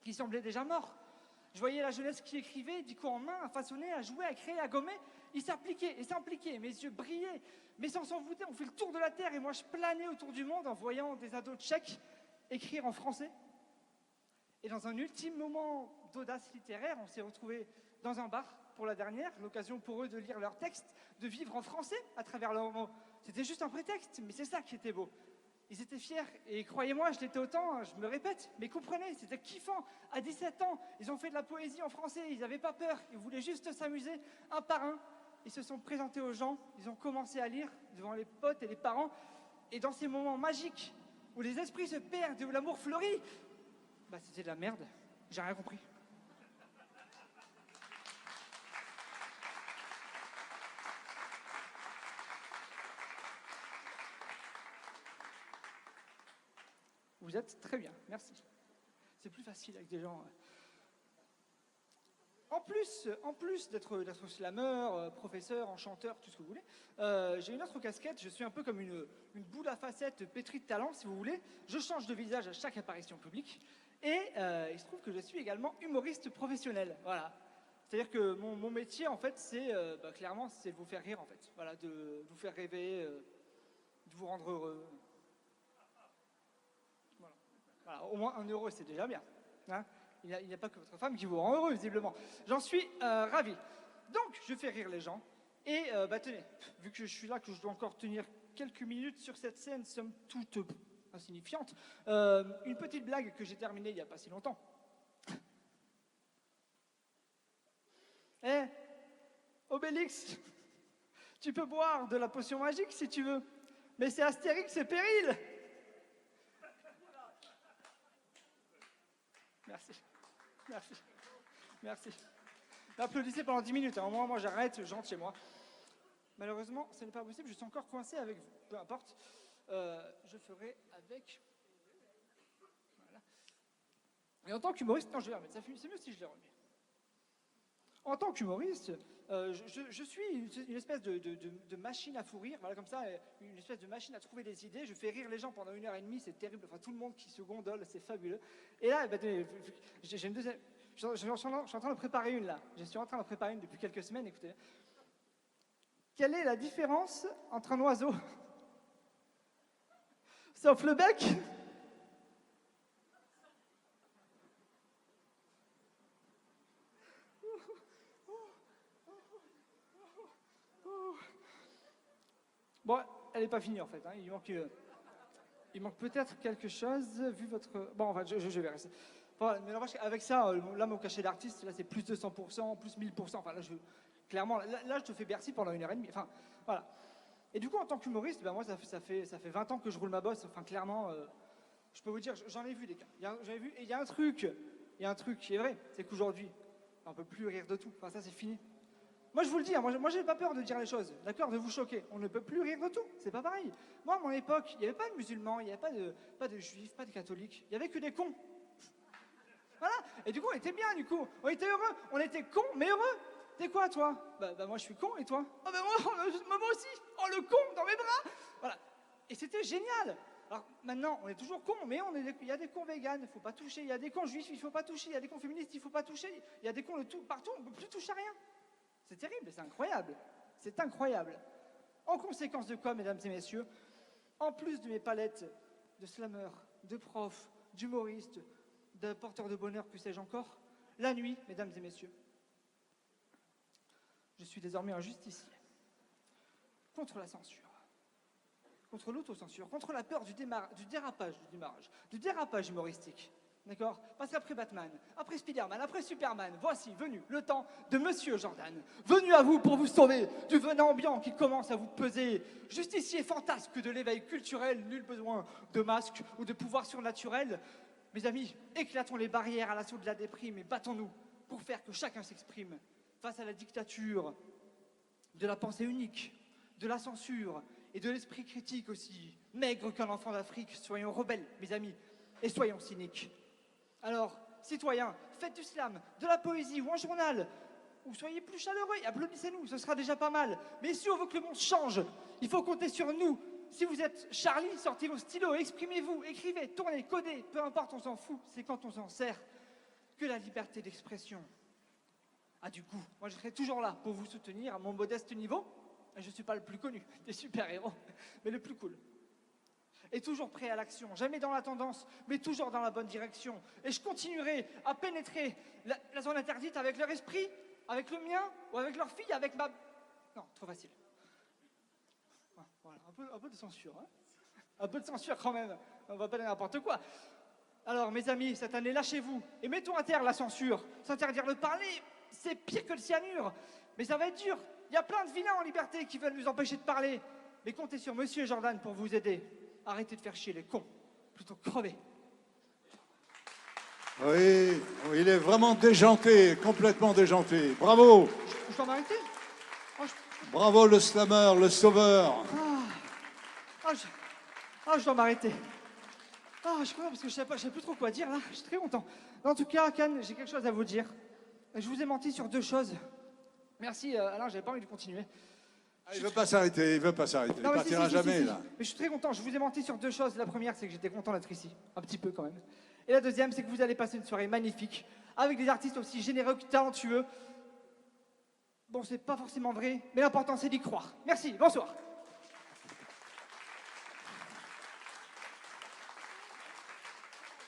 qui semblait déjà mort. Je voyais la jeunesse qui écrivait, dico en main, à façonner, à jouer, à créer, à gommer. Ils s'appliquaient et s'impliquaient, mes yeux brillaient. Mes sens s'envoûtaient, on fait le tour de la terre et moi je planais autour du monde en voyant des ados tchèques écrire en français. Et dans un ultime moment d'audace littéraire, on s'est retrouvés dans un bar pour la dernière, l'occasion pour eux de lire leurs textes, de vivre en français à travers leurs mots. C'était juste un prétexte, mais c'est ça qui était beau. Ils étaient fiers, et croyez-moi, je l'étais autant, je me répète, mais comprenez, c'était kiffant. À 17 ans, ils ont fait de la poésie en français, ils n'avaient pas peur, ils voulaient juste s'amuser, un par un. Ils se sont présentés aux gens, ils ont commencé à lire devant les potes et les parents, et dans ces moments magiques, où les esprits se perdent et où l'amour fleurit, c'était de la merde, j'ai rien compris. Vous êtes très bien, merci. C'est plus facile avec des gens. En plus d'être slameur, professeur, enchanteur, tout ce que vous voulez, j'ai une autre casquette. Je suis un peu comme une boule à facettes pétrie de talent, si vous voulez. Je change de visage à chaque apparition publique. Et il se trouve que je suis également humoriste professionnel. Voilà. C'est-à-dire que mon métier, en fait, c'est clairement, c'est de vous faire rire, en fait. Voilà, de vous faire rêver, de vous rendre heureux. Voilà, au moins 1 euro, c'est déjà bien. Hein, il n'y a pas que votre femme qui vous rend heureux, visiblement. J'en suis ravi. Donc, je fais rire les gens. Et tenez, vu que je suis là, que je dois encore tenir quelques minutes sur cette scène, somme toute insignifiante, une petite blague que j'ai terminée il n'y a pas si longtemps. Obélix, tu peux boire de la potion magique si tu veux, mais c'est Astérix et Péril. Merci. Applaudissez pendant 10 minutes, au moins moi j'arrête, je rentre chez moi. Malheureusement, ce n'est pas possible, je suis encore coincé avec vous. Peu importe, je ferai avec... Voilà. Et en tant qu'humoriste, non je vais la remettre, c'est mieux si je les remets. En tant qu'humoriste, je suis une espèce de machine à fou rire, voilà comme ça, une espèce de machine à trouver des idées. Je fais rire les gens pendant 1h30, c'est terrible. Enfin, tout le monde qui se gondole, c'est fabuleux. Et là, j'ai une deuxième. Je suis en train de préparer une là. Je suis en train de préparer une depuis quelques semaines. Écoutez, quelle est la différence entre un oiseau, sauf le bec, Bon, elle n'est pas finie en fait, hein. Il manque... Il manque peut-être quelque chose, vu votre... Bon, enfin, je verrai. Enfin, mais n'empêche qu'avec ça, là, mon cachet d'artiste, là, c'est plus 200%, plus 1000%. Enfin, là, clairement, là, je te fais Bercy pendant 1 heure et demie. Enfin, voilà. Et du coup, en tant qu'humoriste, ben, moi, ça fait 20 ans que je roule ma bosse. Enfin, clairement, je peux vous dire, j'en ai vu des cas. J'en ai vu, et il y a un truc qui est vrai, c'est qu'aujourd'hui, on peut plus rire de tout. Enfin, ça, c'est fini. Moi, je vous le dis, hein, moi, j'ai pas peur de dire les choses, d'accord, de vous choquer. On ne peut plus rire de tout, c'est pas pareil. Moi, à mon époque, il n'y avait pas de musulmans, il n'y avait pas de juifs, pas de catholiques, il n'y avait que des cons. Voilà, et du coup, on était bien, du coup. On était heureux, on était cons, mais heureux. T'es quoi, toi? Bah, moi, je suis con, et toi? Oh, bah, moi aussi. Oh, le con dans mes bras. Voilà. Et c'était génial. Alors, maintenant, on est toujours cons, mais il y a des cons véganes, il ne faut pas toucher. Il y a des cons juifs, il ne faut pas toucher. Il y a des cons féministes, il ne faut pas toucher. Il y a des cons de tout, partout, on ne peut plus toucher à rien. C'est terrible, c'est incroyable. C'est incroyable. En conséquence de quoi, mesdames et messieurs, en plus de mes palettes de slameurs, de profs, d'humoristes, de porteurs de bonheur, que sais-je encore, la nuit, mesdames et messieurs, je suis désormais un justicier contre la censure, contre l'autocensure, contre la peur du dérapage humoristique. D'accord? Parce qu'après Batman, après Spider-Man, après Superman, voici venu le temps de Monsieur Jordan. Venu à vous pour vous sauver du venin ambiant qui commence à vous peser. Justicier fantasque de l'éveil culturel, nul besoin de masque ou de pouvoir surnaturel. Mes amis, éclatons les barrières à l'assaut de la déprime et battons-nous pour faire que chacun s'exprime face à la dictature de la pensée unique, de la censure et de l'esprit critique aussi. Maigre qu'un enfant d'Afrique, soyons rebelles, mes amis, et soyons cyniques. Alors, citoyens, faites du slam, de la poésie ou un journal, ou soyez plus chaleureux et applaudissez-nous, ce sera déjà pas mal. Mais si on veut que le monde change, il faut compter sur nous. Si vous êtes Charlie, sortez vos stylos, exprimez-vous, écrivez, tournez, codez, peu importe, on s'en fout, c'est quand on s'en sert que la liberté d'expression a du goût. Moi, je serai toujours là pour vous soutenir à mon modeste niveau. Je ne suis pas le plus connu des super-héros, mais le plus cool. Et toujours prêt à l'action, jamais dans la tendance, mais toujours dans la bonne direction. Et je continuerai à pénétrer la zone interdite avec leur esprit, avec le mien, ou avec leur fille, avec ma... Non, trop facile. Voilà, un peu de censure, hein. Un peu de censure quand même, on va pas dire n'importe quoi. Alors, mes amis, cette année, lâchez-vous et mettons à terre la censure. S'interdire de parler, c'est pire que le cyanure. Mais ça va être dur. Il y a plein de vilains en liberté qui veulent nous empêcher de parler. Mais comptez sur Monsieur Jordan pour vous aider. Arrêtez de faire chier les cons, plutôt crever. Oui, il est vraiment déjanté, complètement déjanté. Bravo, Je dois m'arrêter? bravo le slammer, le sauveur. Je dois m'arrêter. Je suis content parce que je sais plus trop quoi dire là. Je suis très content. En tout cas, Cannes, j'ai quelque chose à vous dire. Je vous ai menti sur 2 choses. Merci, Alain, j'avais pas envie de continuer. Il veut pas s'arrêter, il veut pas s'arrêter. Il partira jamais là. Mais je suis très content. Je vous ai menti sur 2 choses. La première, c'est que j'étais content d'être ici, un petit peu quand même. Et la deuxième, c'est que vous allez passer une soirée magnifique avec des artistes aussi généreux que talentueux. Bon, c'est pas forcément vrai, mais l'important c'est d'y croire. Merci, bonsoir.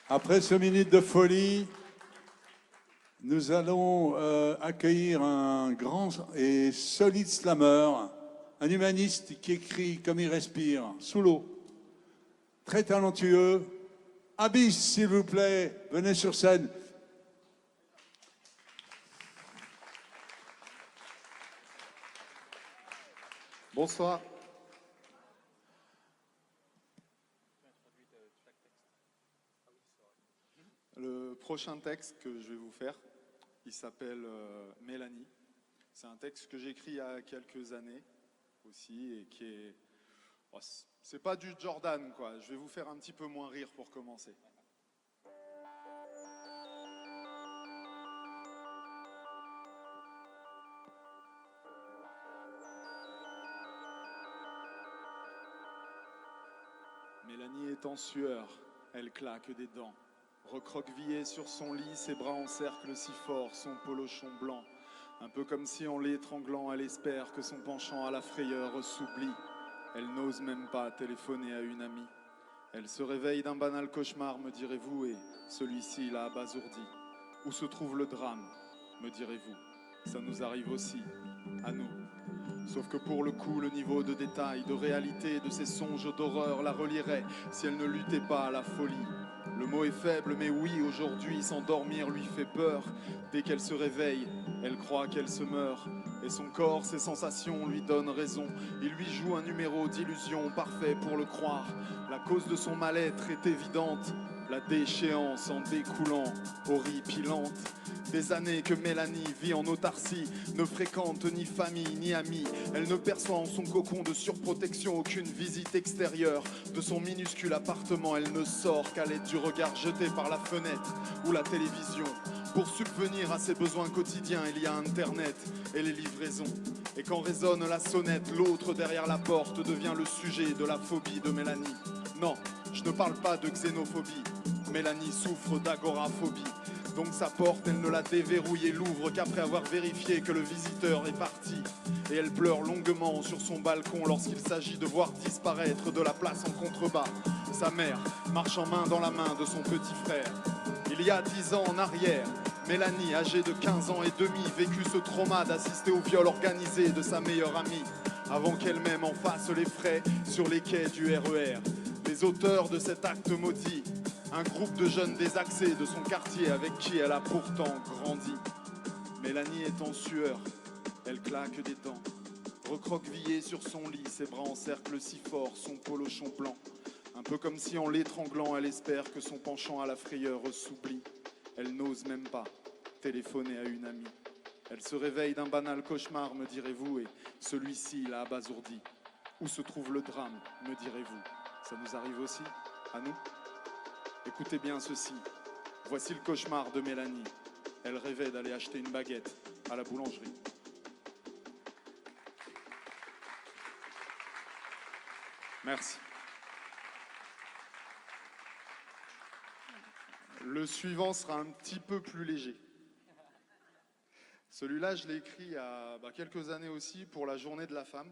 Après ce minute de folie, nous allons accueillir un grand et solide slammer, un humaniste qui écrit comme il respire, sous l'eau, très talentueux. Abyss, s'il vous plaît, venez sur scène. Bonsoir. Le prochain texte que je vais vous faire, il s'appelle Mélanie. C'est un texte que j'ai écrit il y a quelques années aussi et qui est... Oh, c'est pas du Jordan, quoi. Je vais vous faire un petit peu moins rire pour commencer. Mélanie est en sueur, elle claque des dents. Recroquevillée sur son lit, ses bras encerclent si fort son polochon blanc. Un peu comme si en l'étranglant, elle espère que son penchant à la frayeur s'oublie. Elle n'ose même pas téléphoner à une amie. Elle se réveille d'un banal cauchemar, me direz-vous, et celui-ci l'a abasourdi. Où se trouve le drame, me direz-vous? Ça nous arrive aussi, à nous. Sauf que pour le coup, le niveau de détail, de réalité, de ses songes d'horreur la relierait si elle ne luttait pas à la folie. Le mot est faible, mais oui, aujourd'hui, s'endormir lui fait peur. Dès qu'elle se réveille, elle croit qu'elle se meurt. Et son corps, ses sensations lui donnent raison. Il lui joue un numéro d'illusion parfait pour le croire. La cause de son mal-être est évidente. La déchéance en découlant, horripilante. Des années que Mélanie vit en autarcie, ne fréquente ni famille ni amis. Elle ne perçoit en son cocon de surprotection aucune visite extérieure. De son minuscule appartement, elle ne sort qu'à l'aide du regard jeté par la fenêtre ou la télévision. Pour subvenir à ses besoins quotidiens, il y a Internet et les livraisons. Et quand résonne la sonnette, l'autre derrière la porte devient le sujet de la phobie de Mélanie. Non, je ne parle pas de xénophobie. Mélanie souffre d'agoraphobie. Donc sa porte, elle ne la déverrouille et l'ouvre qu'après avoir vérifié que le visiteur est parti. Et elle pleure longuement sur son balcon lorsqu'il s'agit de voir disparaître de la place en contrebas sa mère, marchant main dans la main de son petit frère. Il y a 10 ans en arrière, Mélanie, âgée de 15 ans et demi, vécut ce trauma d'assister au viol organisé de sa meilleure amie, avant qu'elle-même en fasse les frais sur les quais du RER. Les auteurs de cet acte maudit, un groupe de jeunes désaxés de son quartier avec qui elle a pourtant grandi. Mélanie est en sueur, elle claque des dents, recroquevillée sur son lit, ses bras encerclent si fort son polochon blanc. Un peu comme si en l'étranglant, elle espère que son penchant à la frayeur s'oublie. Elle n'ose même pas téléphoner à une amie. Elle se réveille d'un banal cauchemar, me direz-vous, et celui-ci l'a abasourdi. Où se trouve le drame, me direz-vous? Ça nous arrive aussi, à nous? Écoutez bien ceci. Voici le cauchemar de Mélanie. Elle rêvait d'aller acheter une baguette à la boulangerie. Merci. Le suivant sera un petit peu plus léger. Celui-là, je l'ai écrit il y a quelques années aussi pour la journée de la femme.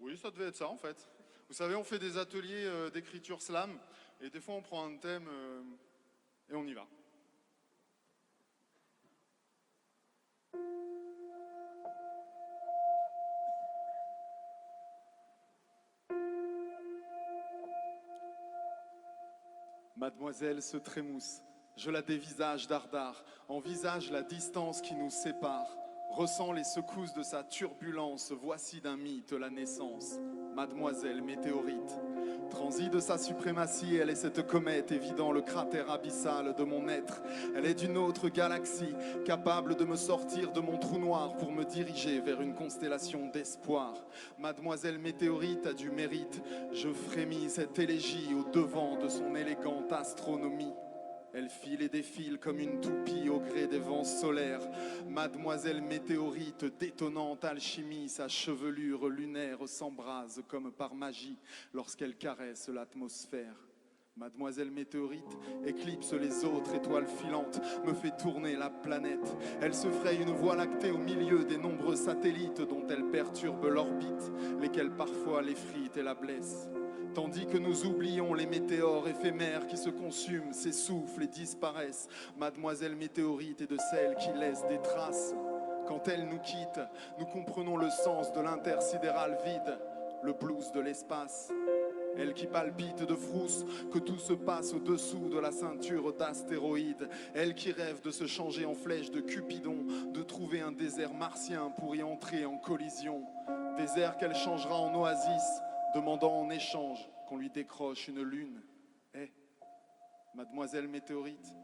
Oui, ça devait être ça en fait. Vous savez, on fait des ateliers d'écriture slam et des fois on prend un thème et on y va. Mademoiselle se trémousse, je la dévisage dardard, envisage la distance qui nous sépare, ressens les secousses de sa turbulence, voici d'un mythe la naissance. Mademoiselle météorite, transi de sa suprématie, elle est cette comète évidant le cratère abyssal de mon être. Elle est d'une autre galaxie, capable de me sortir de mon trou noir pour me diriger vers une constellation d'espoir. Mademoiselle météorite a du mérite, je frémis cette élégie au devant de son élégante astronomie. Elle file et défile comme une toupie au gré des vents solaires. Mademoiselle météorite, détonnante alchimie, sa chevelure lunaire s'embrase comme par magie lorsqu'elle caresse l'atmosphère. Mademoiselle météorite éclipse les autres étoiles filantes, me fait tourner la planète. Elle se fraye une voie lactée au milieu des nombreux satellites dont elle perturbe l'orbite, lesquels parfois l'effritent et la blessent. Tandis que nous oublions les météores éphémères qui se consument, s'essoufflent et disparaissent. Mademoiselle météorite est de celles qui laissent des traces. Quand elle nous quitte, nous comprenons le sens de l'intersidéral vide, le blues de l'espace. Elle qui palpite de frousse que tout se passe au-dessous de la ceinture d'astéroïdes. Elle qui rêve de se changer en flèche de Cupidon, de trouver un désert martien pour y entrer en collision. Désert qu'elle changera en oasis, demandant en échange qu'on lui décroche une lune. Mademoiselle météorite,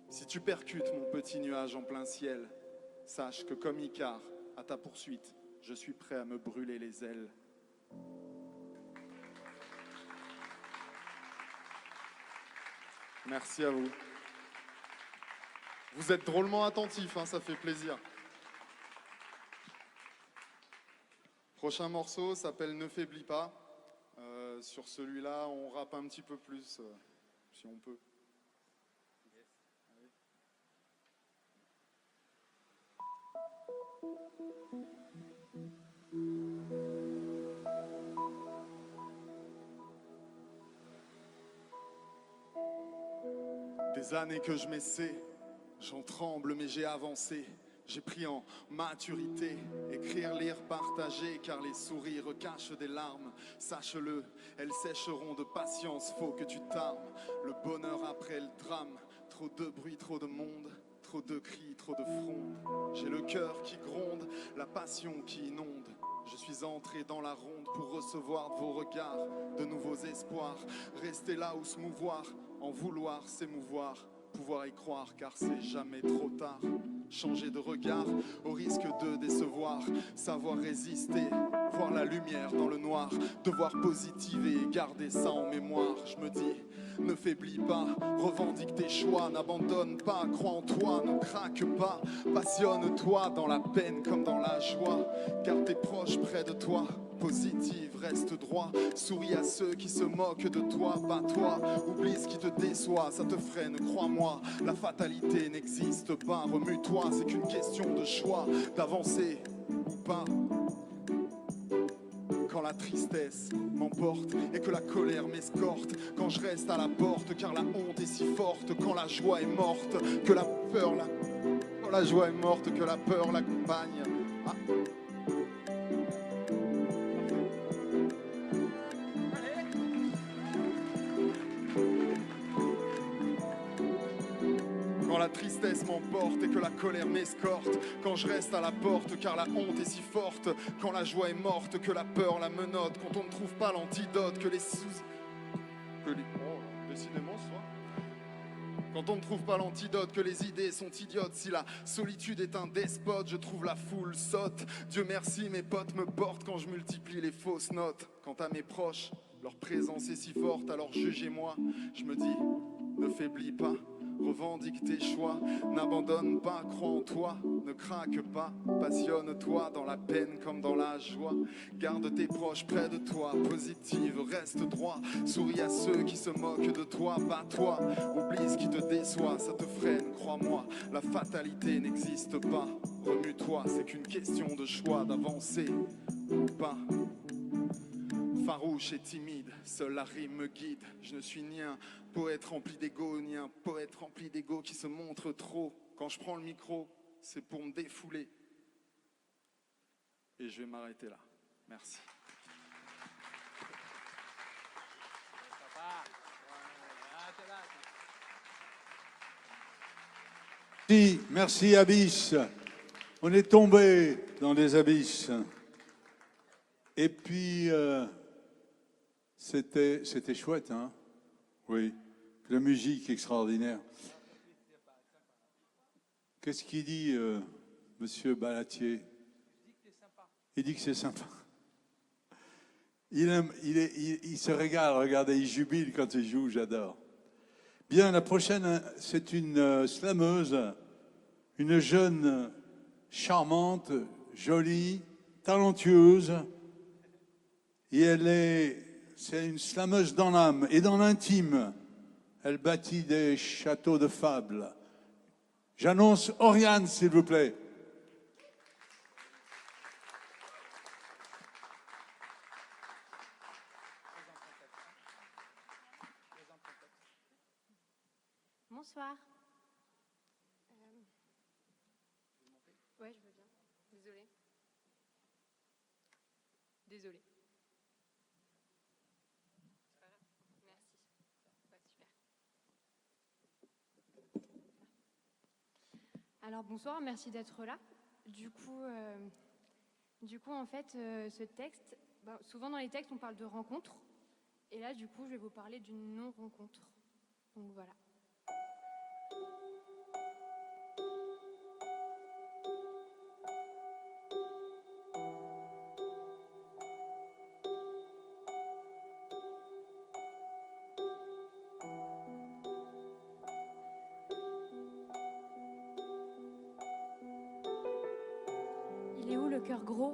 si tu percutes mon petit nuage en plein ciel, sache que comme Icare, à ta poursuite, je suis prêt à me brûler les ailes. Merci à vous. Vous êtes drôlement attentifs, hein, ça fait plaisir. Prochain morceau s'appelle Ne faiblis pas. Sur celui-là, on rappe un petit peu plus, si on peut. Des années que je m'essaie, j'en tremble mais j'ai avancé. J'ai pris en maturité, écrire, lire, partager, car les sourires cachent des larmes. Sache-le, elles sécheront de patience, faut que tu t'armes. Le bonheur après le drame, trop de bruit, trop de monde, trop de cris, trop de fronde. J'ai le cœur qui gronde, la passion qui inonde. Je suis entré dans la ronde pour recevoir de vos regards, de nouveaux espoirs. Rester là ou se mouvoir, en vouloir s'émouvoir. Pouvoir y croire car c'est jamais trop tard. Changer de regard au risque de décevoir. Savoir résister, voir la lumière dans le noir. Devoir positiver et garder ça en mémoire. Je me dis, ne faiblis pas, revendique tes choix. N'abandonne pas, crois en toi, ne craque pas. Passionne-toi dans la peine comme dans la joie. Garde tes proches près de toi. Positive, reste droit, souris à ceux qui se moquent de toi, pas toi, oublie ce qui te déçoit, ça te freine, crois-moi, la fatalité n'existe pas, remue-toi, c'est qu'une question de choix, d'avancer ou pas. Quand la tristesse m'emporte et que la colère m'escorte, quand je reste à la porte car la honte est si forte, quand la joie est morte, que la peur quand la joie est morte, que la peur l'accompagne. Ah. Quand la tristesse m'emporte et que la colère m'escorte, quand je reste à la porte car la honte est si forte, quand la joie est morte, que la peur la menotte, quand on ne trouve pas l'antidote, que les soucis... décidément ce soir. Quand on ne trouve pas l'antidote, que les idées sont idiotes, si la solitude est un despote, je trouve la foule sotte. Dieu merci, mes potes me portent quand je multiplie les fausses notes. Quant à mes proches, leur présence est si forte, alors jugez-moi. Je me dis, ne faiblis pas. Revendique tes choix, n'abandonne pas, crois en toi, ne craque pas, passionne-toi dans la peine comme dans la joie. Garde tes proches près de toi, positive, reste droit, souris à ceux qui se moquent de toi, pas toi, oublie ce qui te déçoit, ça te freine, crois-moi, la fatalité n'existe pas, remue-toi, c'est qu'une question de choix, d'avancer ou pas. Farouche et timide, seule la rime me guide. Je ne suis ni un poète rempli d'ego, ni un poète rempli d'ego qui se montre trop. Quand je prends le micro, c'est pour me défouler. Et je vais m'arrêter là. Merci. Merci Abyss. On est tombé dans des abysses. Et puis... C'était chouette, hein? Oui. La musique extraordinaire. Qu'est-ce qu'il dit, monsieur Balatier? Il dit que c'est sympa. Il se régale, regardez, il jubile quand il joue, j'adore. Bien, la prochaine, c'est une slameuse, une jeune charmante, jolie, talentueuse. Et c'est une slameuse dans l'âme et dans l'intime. Elle bâtit des châteaux de fable. J'annonce Oriane, s'il vous plaît. Bonsoir. Ouais, je veux bien. Désolée. Désolée. Alors bonsoir, merci d'être là. Du coup, en fait, ce texte, souvent dans les textes, on parle de rencontre. Et là, du coup, je vais vous parler d'une non-rencontre. Donc voilà. Il est où le cœur gros?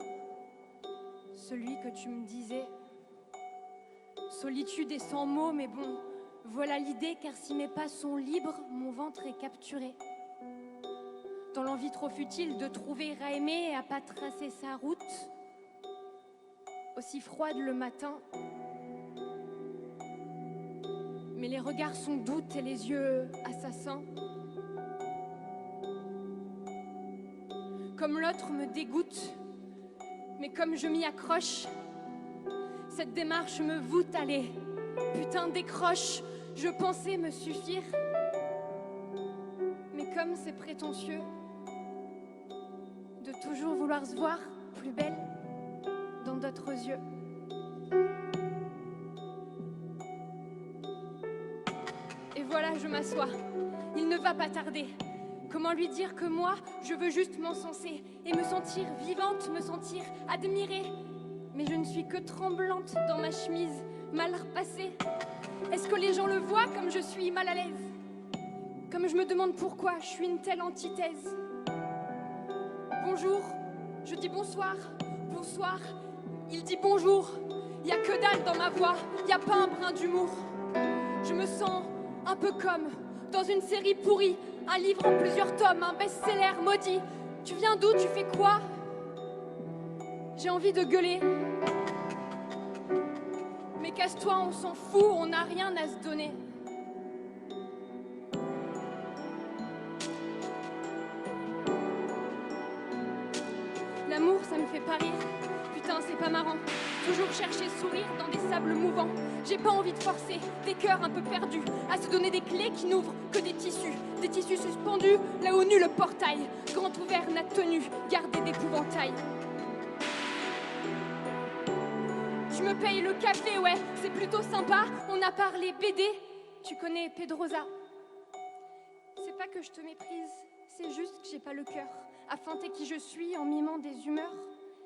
Celui que tu me disais. Solitude et sans mots, mais bon, voilà l'idée, car si mes pas sont libres, mon ventre est capturé. Dans l'envie trop futile de trouver à aimer et à pas tracer sa route, aussi froide le matin, mais les regards sont doux et les yeux assassins. Comme l'autre me dégoûte, mais comme je m'y accroche, cette démarche me voûte, allez, putain décroche, je pensais me suffire. Mais comme c'est prétentieux de toujours vouloir se voir plus belle dans d'autres yeux. Et voilà, je m'assois, il ne va pas tarder. Comment lui dire que moi, je veux juste m'encenser et me sentir vivante, me sentir admirée. Mais je ne suis que tremblante dans ma chemise, mal repassée. Est-ce que les gens le voient comme je suis mal à l'aise? Comme je me demande pourquoi je suis une telle antithèse. Bonjour, je dis bonsoir, bonsoir. Il dit bonjour, y a que dalle dans ma voix, y a pas un brin d'humour. Je me sens un peu comme dans une série pourrie, un livre en plusieurs tomes, un best-seller maudit. Tu viens d'où? Tu fais quoi? J'ai envie de gueuler. Mais casse-toi, on s'en fout, on n'a rien à se donner. L'amour, ça me fait pas rire. Putain, c'est pas marrant. Toujours chercher sourire dans des sables mouvants. J'ai pas envie de forcer des cœurs un peu perdus à se donner des clés qui n'ouvrent que des tissus suspendus là où nul portail, grand ouvert n'a tenu, gardé d'épouvantail. Je me paye le café, ouais, c'est plutôt sympa. On a parlé BD, tu connais Pedrosa. C'est pas que je te méprise, c'est juste que j'ai pas le cœur à feinter qui je suis en mimant des humeurs.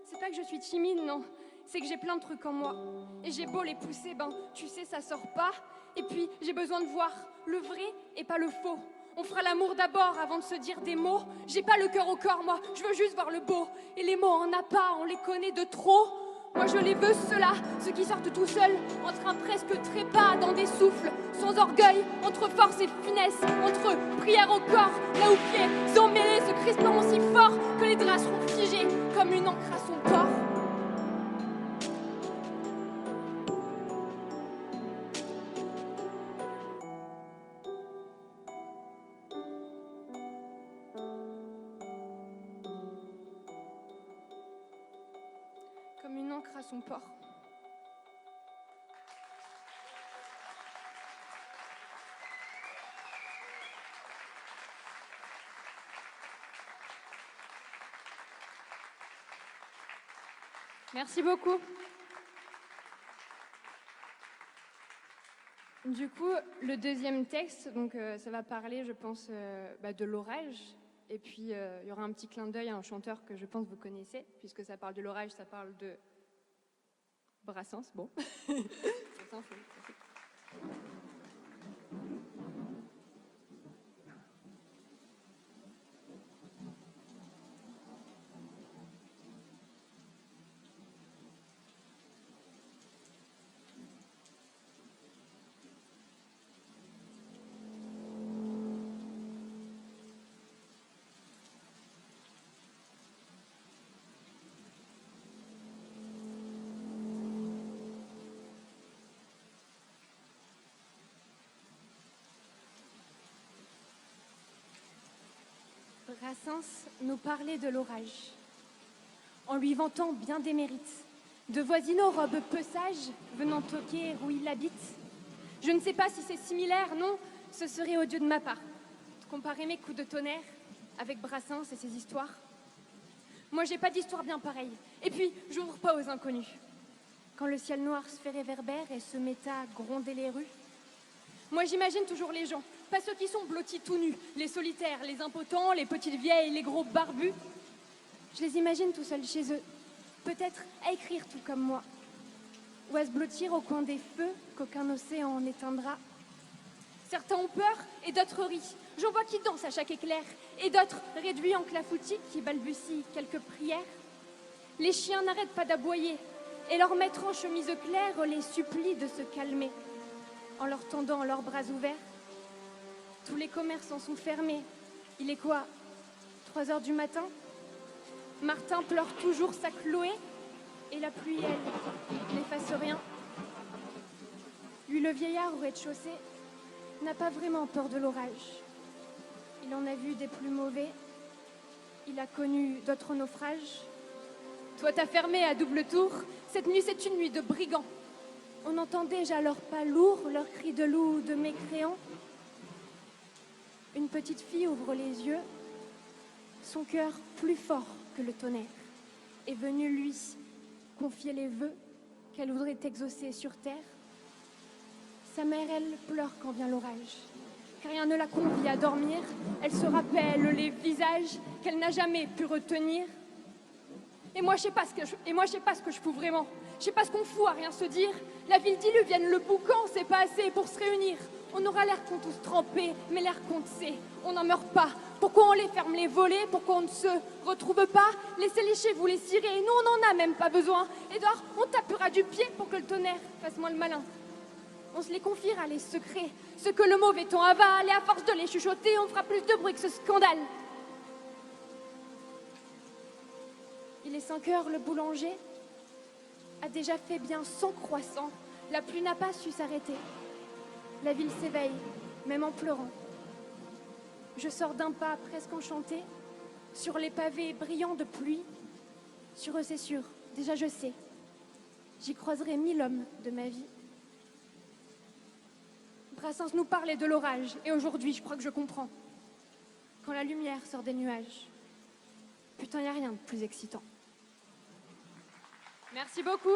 C'est pas que je suis timide, non, c'est que j'ai plein de trucs en moi. Et j'ai beau les pousser, ben tu sais ça sort pas. Et puis j'ai besoin de voir le vrai et pas le faux. On fera l'amour d'abord avant de se dire des mots. J'ai pas le cœur au corps, moi, je veux juste voir le beau. Et les mots on n'a pas, on les connaît de trop. Moi je les veux ceux-là, ceux qui sortent tout seuls, entre un presque trépas dans des souffles, sans orgueil, entre force et finesse, entre prière au corps, là où pieds emmêlés se crisperont si fort que les draps seront figés comme une encre à son corps. Comme une encre à son port. Merci beaucoup. Du coup, le deuxième texte, donc ça va parler, je pense, de l'orage. Et puis, il y aura un petit clin d'œil à un chanteur que je pense vous connaissez, puisque ça parle de l'orage, ça parle de Brassens. Bon. Brassens, oui. Brassens nous parlait de l'orage, en lui vantant bien des mérites, de voisines aux robes peu sages venant toquer où il habite. Je ne sais pas si c'est similaire, non, ce serait odieux de ma part, de comparer mes coups de tonnerre avec Brassens et ses histoires. Moi, j'ai pas d'histoire bien pareille, et puis j'ouvre pas aux inconnus. Quand le ciel noir se fait réverbère et se met à gronder les rues, moi, j'imagine toujours les gens, pas ceux qui sont blottis tout nus, les solitaires, les impotents, les petites vieilles, les gros barbus. Je les imagine tout seuls chez eux, peut-être à écrire tout comme moi, ou à se blottir au coin des feux qu'aucun océan n'éteindra. Certains ont peur et d'autres rient. J'en vois qui dansent à chaque éclair, et d'autres réduits en clafoutis qui balbutient quelques prières. Les chiens n'arrêtent pas d'aboyer, et leur maître en chemise claire les supplie de se calmer, en leur tendant leurs bras ouverts. Tous les commerces en sont fermés. Il est quoi, 3 heures du matin? Martin pleure toujours sa Chloé, et la pluie, elle, n'efface rien. Lui, le vieillard au rez-de-chaussée, n'a pas vraiment peur de l'orage. Il en a vu des plus mauvais. Il a connu d'autres naufrages. Toi, t'as fermé à double tour. Cette nuit, c'est une nuit de brigands. On entend déjà leurs pas lourds, leurs cris de loups, de mécréants. Une petite fille ouvre les yeux. Son cœur, plus fort que le tonnerre, est venu lui confier les vœux qu'elle voudrait exaucer sur terre. Sa mère, elle, pleure quand vient l'orage, car rien ne la convie à dormir. Elle se rappelle les visages qu'elle n'a jamais pu retenir. Et moi, je sais pas ce que je fous vraiment. Je sais pas ce qu'on fout à rien se dire. La ville diluvienne, le boucan, c'est pas assez pour se réunir. On aura l'air qu'on tous trempés, mais l'air qu'on sait, on n'en meurt pas. Pourquoi on les ferme les volets? Pourquoi on ne se retrouve pas? Laissez-les chez vous, les cirer, nous on n'en a même pas besoin. Et dehors, on tapera du pied pour que le tonnerre fasse moins le malin. On se les confiera, les secrets, ce que le mauvais temps avale, et à force de les chuchoter, on fera plus de bruit que ce scandale. Il est 5 heures, le boulanger a déjà fait bien 100 croissants. La pluie n'a pas su s'arrêter. La ville s'éveille, même en pleurant. Je sors d'un pas presque enchanté, sur les pavés brillants de pluie. Sur eux, c'est sûr, déjà je sais. J'y croiserai 1000 hommes de ma vie. Brassens nous parlait de l'orage, et aujourd'hui, je crois que je comprends. Quand la lumière sort des nuages, putain, y a rien de plus excitant. Merci beaucoup.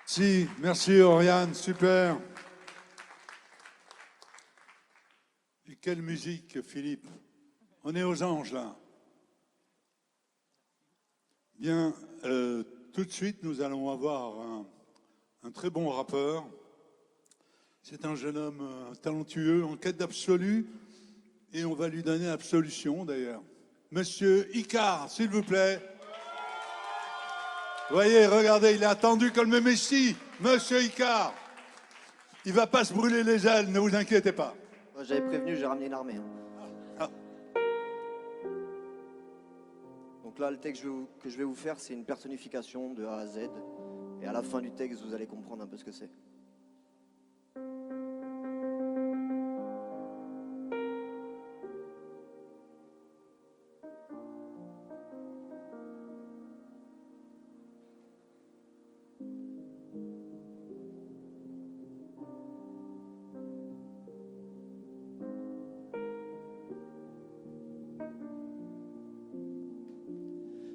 Si, merci Oriane, super. Et quelle musique, Philippe. On est aux anges, là. Bien, tout de suite, nous allons avoir un très bon rappeur. C'est un jeune homme talentueux, en quête d'absolu, et on va lui donner absolution, d'ailleurs. Monsieur Icare, s'il vous plaît. Voyez, regardez, il est attendu comme le Messie, Monsieur Icare. Il va pas se brûler les ailes, ne vous inquiétez pas. J'avais prévenu, j'ai ramené une armée. Ah. Donc là, le texte que je vais vous faire, c'est une personnification de A à Z. Et à la fin du texte, vous allez comprendre un peu ce que c'est.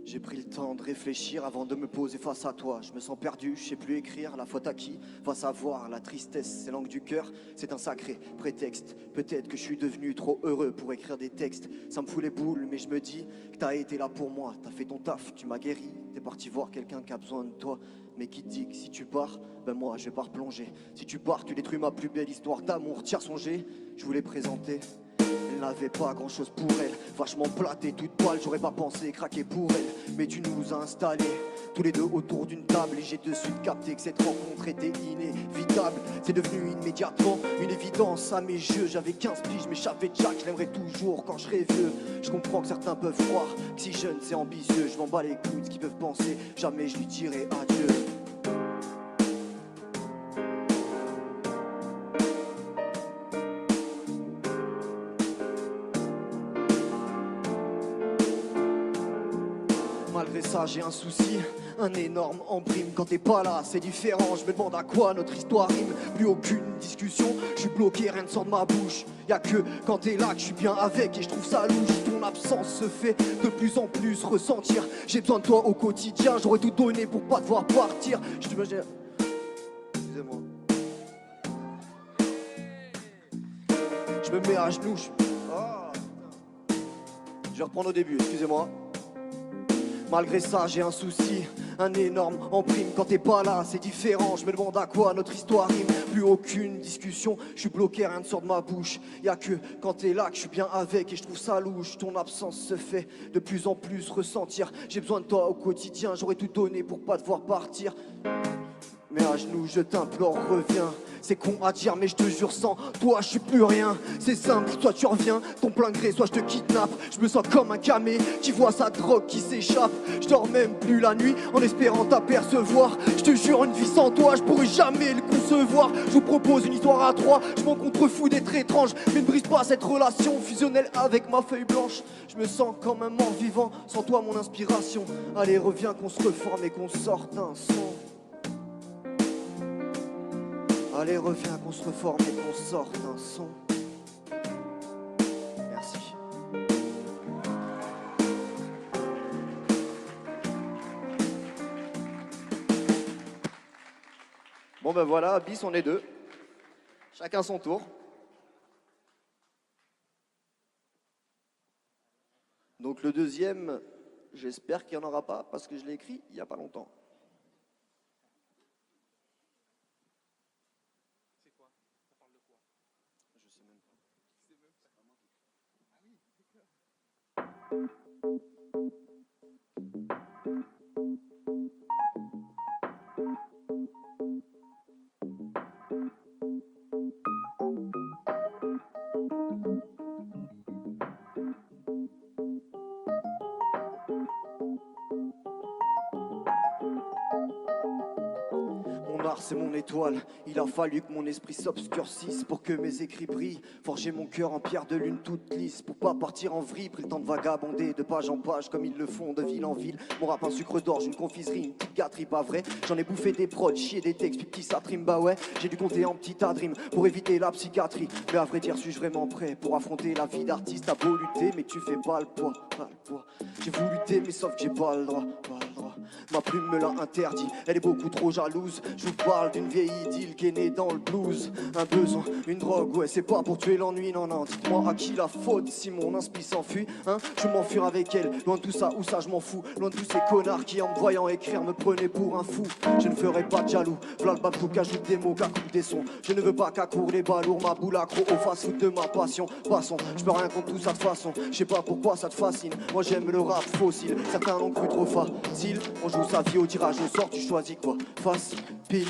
J'ai pris le temps de réfléchir avant de me poser face à toi. Je me sens perdu, je sais plus écrire, la faute à qui va savoir, la tristesse, c'est l'angle du cœur, c'est un sacré prétexte. Peut-être que je suis devenu trop heureux pour écrire des textes. Ça me fout les boules, mais je me dis que t'as été là pour moi. T'as fait ton taf, tu m'as guéri, t'es parti voir quelqu'un qui a besoin de toi. Mais qui te dit que si tu pars, ben moi je vais pas replonger. Si tu pars, tu détruis ma plus belle histoire d'amour. T'y as songé, je voulais présenter. Elle n'avait pas grand chose pour elle, vachement plate et toute poil, j'aurais pas pensé craquer pour elle. Mais tu nous as installés, tous les deux autour d'une table, et j'ai de suite capté que cette rencontre était inévitable. C'est devenu immédiatement une évidence à mes yeux. J'avais 15 piges, mais j'avais déjà que je l'aimerais toujours quand je serai vieux. Je comprends que certains peuvent croire que si jeune c'est ambitieux. Je m'en bats les couilles de ce qu'ils peuvent penser, jamais je lui dirai adieu. Malgré ça j'ai un souci, un énorme en prime. Quand t'es pas là c'est différent, je me demande à quoi notre histoire rime. Plus aucune discussion, je suis bloqué, rien ne sort de ma bouche. Y'a que quand t'es là que je suis bien avec et je trouve ça louche. Ton absence se fait de plus en plus ressentir. J'ai besoin de toi au quotidien, j'aurais tout donné pour pas devoir partir. Je t'imagine... Excusez-moi. Je me mets à genoux, je vais reprendre au début, excusez-moi. Malgré ça j'ai un souci, un énorme en prime. Quand t'es pas là c'est différent, je me demande à quoi notre histoire rime. Plus aucune discussion, je suis bloqué, rien ne sort de ma bouche. Y'a que quand t'es là que je suis bien avec et je trouve ça louche. Ton absence se fait de plus en plus ressentir. J'ai besoin de toi au quotidien, j'aurais tout donné pour pas devoir partir. Mais à genoux je t'implore, reviens. C'est con à dire mais je te jure sans toi je suis plus rien. C'est simple, soit tu reviens, ton plein gré, soit je te kidnappe. Je me sens comme un camé qui voit sa drogue qui s'échappe. Je dors même plus la nuit en espérant t'apercevoir. Je te jure une vie sans toi, je pourrais jamais le concevoir. Je vous propose une histoire à trois, je m'en contrefous d'être étrange. Mais ne brise pas cette relation fusionnelle avec ma feuille blanche. Je me sens comme un mort vivant, sans toi mon inspiration. Allez reviens qu'on se reforme et qu'on sorte un son. Allez, reviens qu'on se reforme et qu'on sorte un son. Merci. Bon ben voilà, bis on est deux. Chacun son tour. Donc le deuxième, j'espère qu'il n'y en aura pas parce que je l'ai écrit il n'y a pas longtemps. Mon art c'est mon étoile, il a fallu que mon esprit s'obscurcisse pour que mes écrits brillent. Forger mon cœur en pierre de lune toute lisse pour pas partir en vrille. Pris le temps de vagabonder de page en page comme ils le font de ville en ville. Mon rap un sucre d'orge, une confiserie, une petite gâterie pas vrai. J'en ai bouffé des prods, chier des textes, puis petits satrimes, bah ouais. J'ai dû compter en petit adrim pour éviter la psychiatrie. Mais à vrai dire suis-je vraiment prêt pour affronter la vie d'artiste? T'as beau lutter mais tu fais pas le poids, pas le poids. J'ai voulu lutter mais sauf que j'ai pas le droit, pas le droit. Ma plume me l'a interdit, elle est beaucoup trop jalouse. Je vous parle d'une vieille idylle qui est née dans le blues. Un besoin, une drogue, ouais c'est pas pour tuer l'ennui, non non. Dites-moi à qui la faute si mon inspi s'enfuit, hein. Je vais m'enfuir avec elle, loin de tout ça, où ça je m'en fous. Loin de tous ces connards qui en me voyant écrire me prenaient pour un fou. Je ne ferai pas de jaloux, v'là le babou qu'ajoute des mots, qu'accoupe des sons. Je ne veux pas qu'accourt les balourds, ma boule accro au fast-food de ma passion. Passons, je peux rien contre tout ça de façon. Je sais pas pourquoi ça te fascine, moi j'aime le rap fossile. Certains l'ont cru trop facile, on joue sa vie au tirage au sort, tu choisis quoi? Face, pile.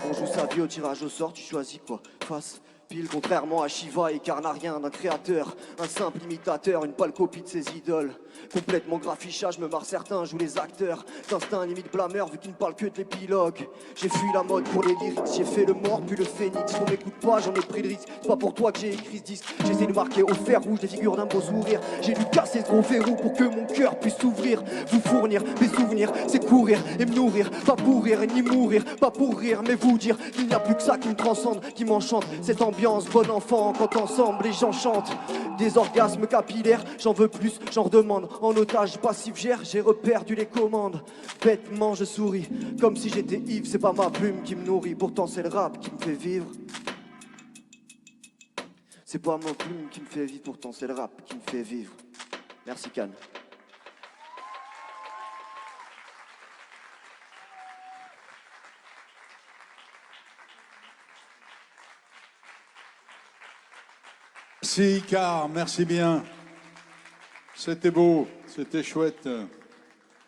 On joue sa vie au tirage au sort, tu choisis quoi? Face, pile. Contrairement à Shiva et Carnarien d'un créateur, un simple imitateur, une pâle copie de ses idoles. Complètement graffichage, me marre certains, jouent les acteurs. D'instinct limite blâmeur vu qu'ils ne parlent que de l'épilogue. J'ai fui la mode pour les lyrics, j'ai fait le mort puis le phénix. On m'écoute pas, j'en ai pris le risque. C'est pas pour toi que j'ai écrit ce disque. J'essaie de marquer au fer rouge des figures d'un beau sourire. J'ai dû casser ce gros verrou pour que mon cœur puisse s'ouvrir. Vous fournir mes souvenirs, c'est courir et me nourrir. Pas pour rire ni mourir, pas pour rire mais vous dire qu'il n'y a plus que ça qui me transcende, qui m'enchante. Cette ambiance, bon enfant, quand ensemble les gens chantent. Des orgasmes capillaires, j'en veux plus, j'en redemande. En otage passif gère, j'ai reperdu les commandes. Bêtement je souris, comme si j'étais Yves. C'est pas ma plume qui me nourrit, pourtant c'est le rap qui me fait vivre. C'est pas ma plume qui me fait vivre, pourtant c'est le rap qui me fait vivre. Merci Cannes. Merci Icar, merci bien. C'était beau, c'était chouette,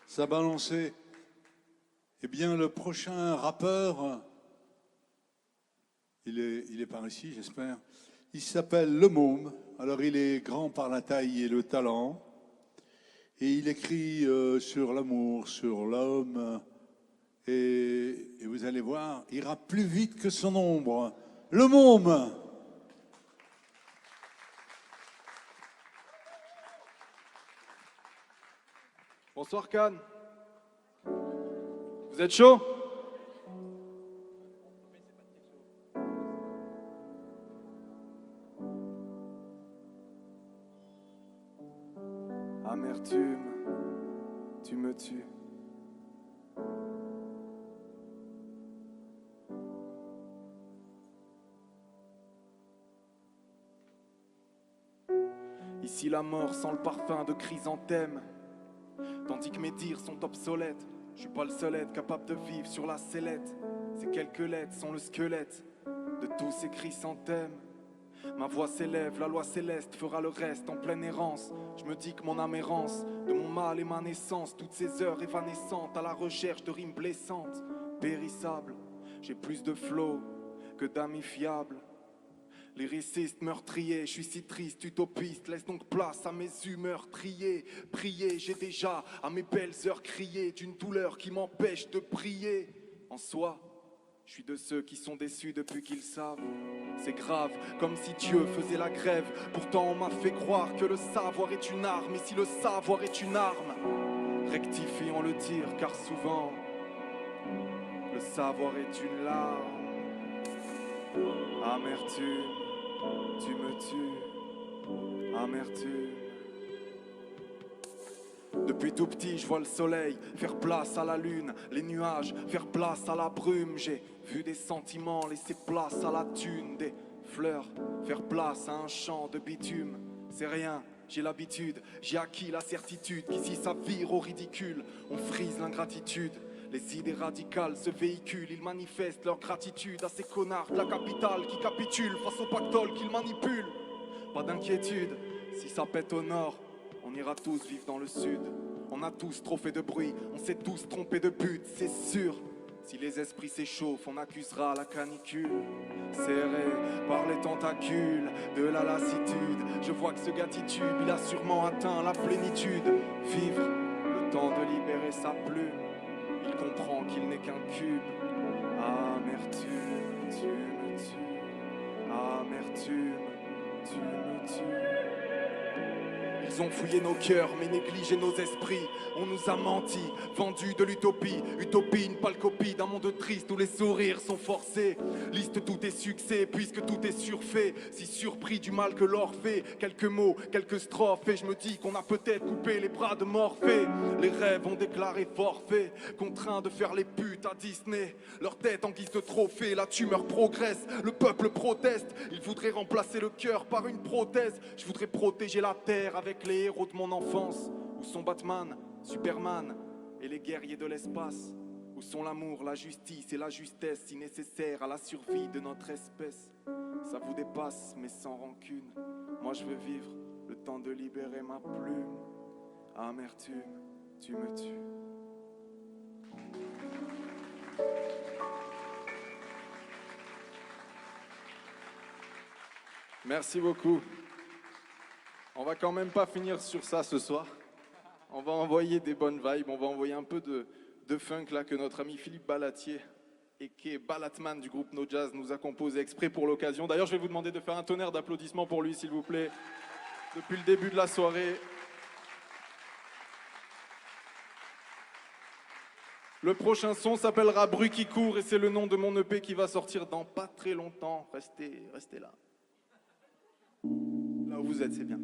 ça balançait. Eh bien, le prochain rappeur, il est par ici, j'espère. Il s'appelle Le Môme. Alors, il est grand par la taille et le talent. Et il écrit sur l'amour, sur l'homme. Et vous allez voir, il ira plus vite que son ombre. Le Môme. Bonsoir Cannes. Vous êtes chaud? Amertume, tu me tues. Ici la mort sent le parfum de chrysanthème. Tandis que mes dires sont obsolètes. Je suis pas le seul être capable de vivre sur la sellette. Ces quelques lettres sont le squelette de tous ces chrysanthèmes. Ma voix s'élève, la loi céleste fera le reste en pleine errance. Je me dis que mon âme errance, de mon mal et ma naissance, toutes ces heures évanescentes à la recherche de rimes blessantes, périssables. J'ai plus de flow que d'amis fiables. Lyriciste meurtrier, je suis si triste, utopiste, laisse donc place à mes humeurs triées. Prier, j'ai déjà à mes belles heures crié d'une douleur qui m'empêche de prier. En soi, je suis de ceux qui sont déçus depuis qu'ils savent. C'est grave, comme si Dieu faisait la grève. Pourtant on m'a fait croire que le savoir est une arme. Et si le savoir est une arme, rectifions le tir, car souvent le savoir est une larme. Amertume, tu me tues, amertume. Depuis tout petit, je vois le soleil faire place à la lune, les nuages faire place à la brume. J'ai vu des sentiments laisser place à la thune, des fleurs faire place à un champ de bitume. C'est rien, j'ai l'habitude, j'ai acquis la certitude qu'ici ça vire au ridicule. On frise l'ingratitude. Les idées radicales se véhiculent, ils manifestent leur gratitude à ces connards de la capitale qui capitulent face au pactole qu'ils manipulent. Pas d'inquiétude, si ça pète au nord, on ira tous vivre dans le sud. On a tous trop fait de bruit, on s'est tous trompés de but, c'est sûr. Si les esprits s'échauffent, on accusera la canicule. Serré par les tentacules de la lassitude, je vois que ce gars titube, il a sûrement atteint la plénitude. Vivre, le temps de libérer sa plume. Il comprend qu'il n'est qu'un cube. Amertume, tu me tues. Amertume, tu me tues. Ils ont fouillé nos cœurs mais négligé nos esprits. On nous a menti, vendu de l'utopie. Utopie, une pâle copie d'un monde triste où les sourires sont forcés. Liste tous tes succès puisque tout est surfait. Si surpris du mal que l'or fait. Quelques mots, quelques strophes et je me dis qu'on a peut-être coupé les bras de Morphée. Les rêves ont déclaré forfait, contraints de faire les putes à Disney. Leur tête en guise de trophée, la tumeur progresse. Le peuple proteste, il voudrait remplacer le cœur par une prothèse. Je voudrais protéger la terre avec les héros de mon enfance. Où sont Batman, Superman et les guerriers de l'espace? Où sont l'amour, la justice et la justesse si nécessaires à la survie de notre espèce? Ça vous dépasse mais sans rancune. Moi je veux vivre le temps de libérer ma plume. Amertume, tu me tues. Merci beaucoup. On va quand même pas finir sur ça ce soir. On va envoyer des bonnes vibes, on va envoyer un peu de funk là que notre ami Philippe Balatier, et qui est Balatman du groupe No Jazz, nous a composé exprès pour l'occasion. D'ailleurs, je vais vous demander de faire un tonnerre d'applaudissements pour lui, s'il vous plaît, depuis le début de la soirée. Le prochain son s'appellera Bruit qui court et c'est le nom de mon EP qui va sortir dans pas très longtemps. Restez là. Là où vous êtes, c'est bien.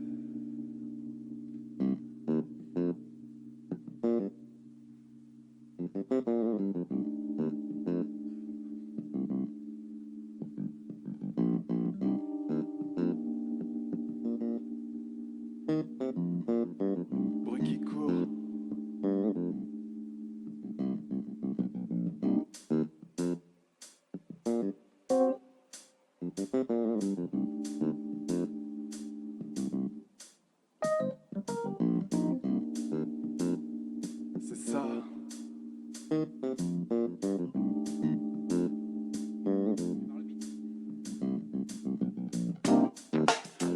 Bruit qui court. C'est ça.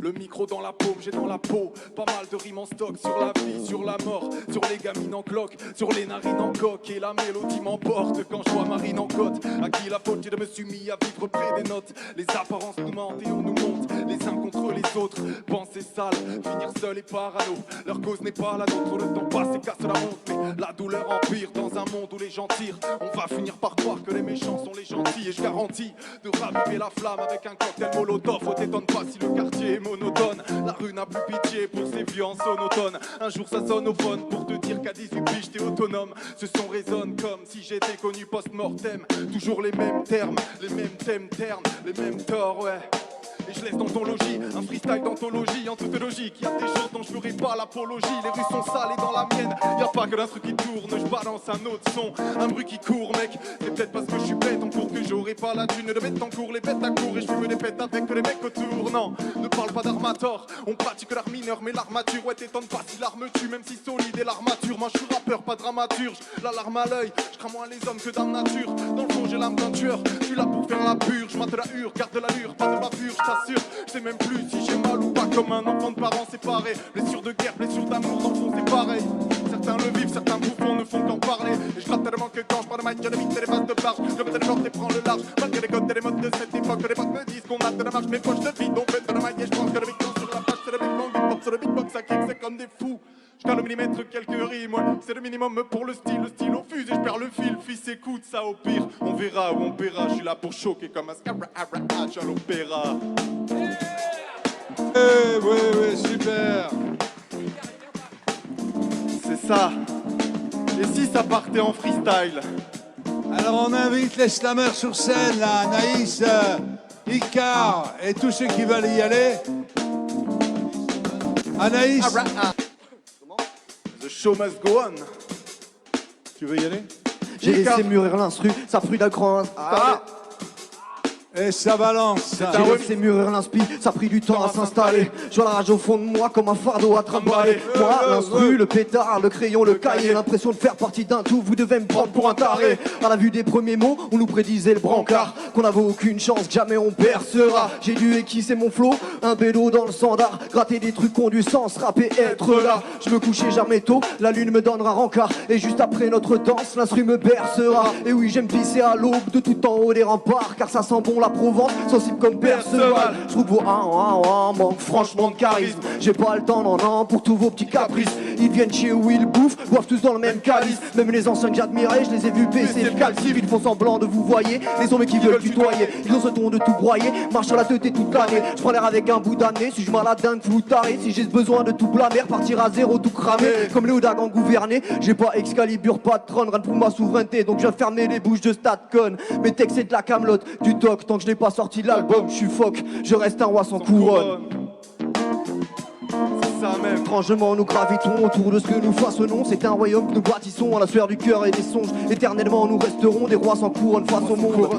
Le micro dans la paume, j'ai dans la peau pas mal de rimes en stock sur la vie, sur la mort, sur les gamines en cloque, sur les narines en coque. Et la mélodie m'emporte quand je vois Marine en côte. À qui la faute, je me suis mis à vivre près des notes. Les apparences nous mentent et on nous monte les uns contre les autres. Pensées sales, finir seul et parano. Leur cause n'est pas la nôtre, le temps passe et casse la montre. Mais la douleur empire dans un monde où les gens tirent. On va finir par croire que les méchants sont les gentils. Et je garantis de raviver la flamme avec un cocktail molotov. Oh, t'étonne pas si le quartier est monotone. La rue n'a plus pitié pour ses vieux en sonotone. Un jour ça sonne au phone pour te dire qu'à 18 piges t'es autonome. Ce son résonne comme si j'étais connu post-mortem. Toujours les mêmes termes, les mêmes thèmes ternes, les mêmes torts, ouais. et je laisse dans ton logis un freestyle d'anthologie en toute logique. Y'a des choses dont je ferai pas l'apologie, les rues sont sales et dans la mienne y'a pas que l'instru qui tourne, je balance un autre son, un bruit qui court mec. C'est peut-être parce que je suis bête en cours que j'aurai pas la thune de mettre en cours les bêtes à court et je fume des pètes avec les mecs autour. Non, ne parle pas d'armator, on pratique l'art mineur mais l'armature, ouais t'étonnes pas si l'arme tue même si solide est l'armature. Moi je suis rappeur pas dramaturge, la larme à l'œil, je crains moins les hommes que dame nature. Dans le fond j'ai l'âme d'un tueur, je suis là pour faire la purge, je mate la hure, garde l'allure, pas de bavure, je t'assure. Je sais même plus si j'ai mal ou pas comme un enfant de parents séparés. Blessure de guerre, blessure d'amour, dans le fond c'est pareil. Certains le vivent, certains bouffons ne font qu'en parler. Et je gratte tellement que quand je parle de mic, je vite les bases de barge. Je mets les portes et prends le large. Malgré les codes et les modes de cette époque, les potes me disent qu'on a de la marche. Mes poches de vide, on fait de la maille et je pense que le micro sur la page, c'est le big bang, hip hop sur le beatbox, ça kick, c'est comme des fous. Je cale au millimètre quelques rimes, ouais. C'est le minimum pour le style au fuse et je perds le fil. Fils écoute ça au pire, on verra où on paiera. Je suis là pour choquer comme un scarra-ara-hatch à l'opéra. Oui, super. C'est ça. Et si ça partait en freestyle? Alors on invite les slammers sur scène, là, Naïs, Icar et tous ceux qui veulent y aller. Anaïs, The show must go on. tu veux y aller? J'ai laissé mûrir l'instru, ça fruit d'un grand Et ça balance, ça. J'ai laissé mûrir l'inspi, ça a pris du temps à s'installer. Je vois la rage au fond de moi comme un fardeau à trimballer. Moi, l'instru, le pétard, le crayon, le cahier, l'impression de faire partie d'un tout, vous devez me prendre pour un taré. À la vue des premiers mots, on nous prédisait le brancard, qu'on n'avait aucune chance, que jamais on percera. J'ai dû équisser mon flow, un bédo dans le standard, gratter des trucs qui ont du sens, rapper, être là. Je me couchais jamais tôt, la lune me donnera rencard, et juste après notre danse, l'instru me bercera. Et oui, j'aime pisser à l'aube de tout en haut des remparts, car ça sent bon la Provence, sensible comme Perceval. Je trouve vos manque franchement de charisme. J'ai pas le temps, non, pour tous vos petits caprices. Ils viennent chez où ils bouffent, boivent tous dans le même calice. Même les anciens que j'admirais, je les ai vus baisser le calcif. Ils font semblant de vous voyer, les hommes qui veulent tutoyer. Ils ont ce ton de tout broyer, marche sur la tête et toute l'année. Je prends l'air avec un bout d'année, suis-je malade dingue, flou taré. Si j'ai besoin de tout blâmer, partir à zéro tout cramé. Comme Léo Dagan gouverné, j'ai pas Excalibur, pas de trône, rien pour ma souveraineté. Donc je viens fermer les bouches de Statcon. Mes textes c'est de la camelote, du toc. Tant que je n'ai pas sorti de l'album, je suis phoque, je reste un roi sans couronne. C'est ça même. Étrangement nous gravitons autour de ce que nous façonnons. C'est un royaume que nous bâtissons à la sueur du cœur et des songes. Éternellement nous resterons des rois sans couronne face au monde.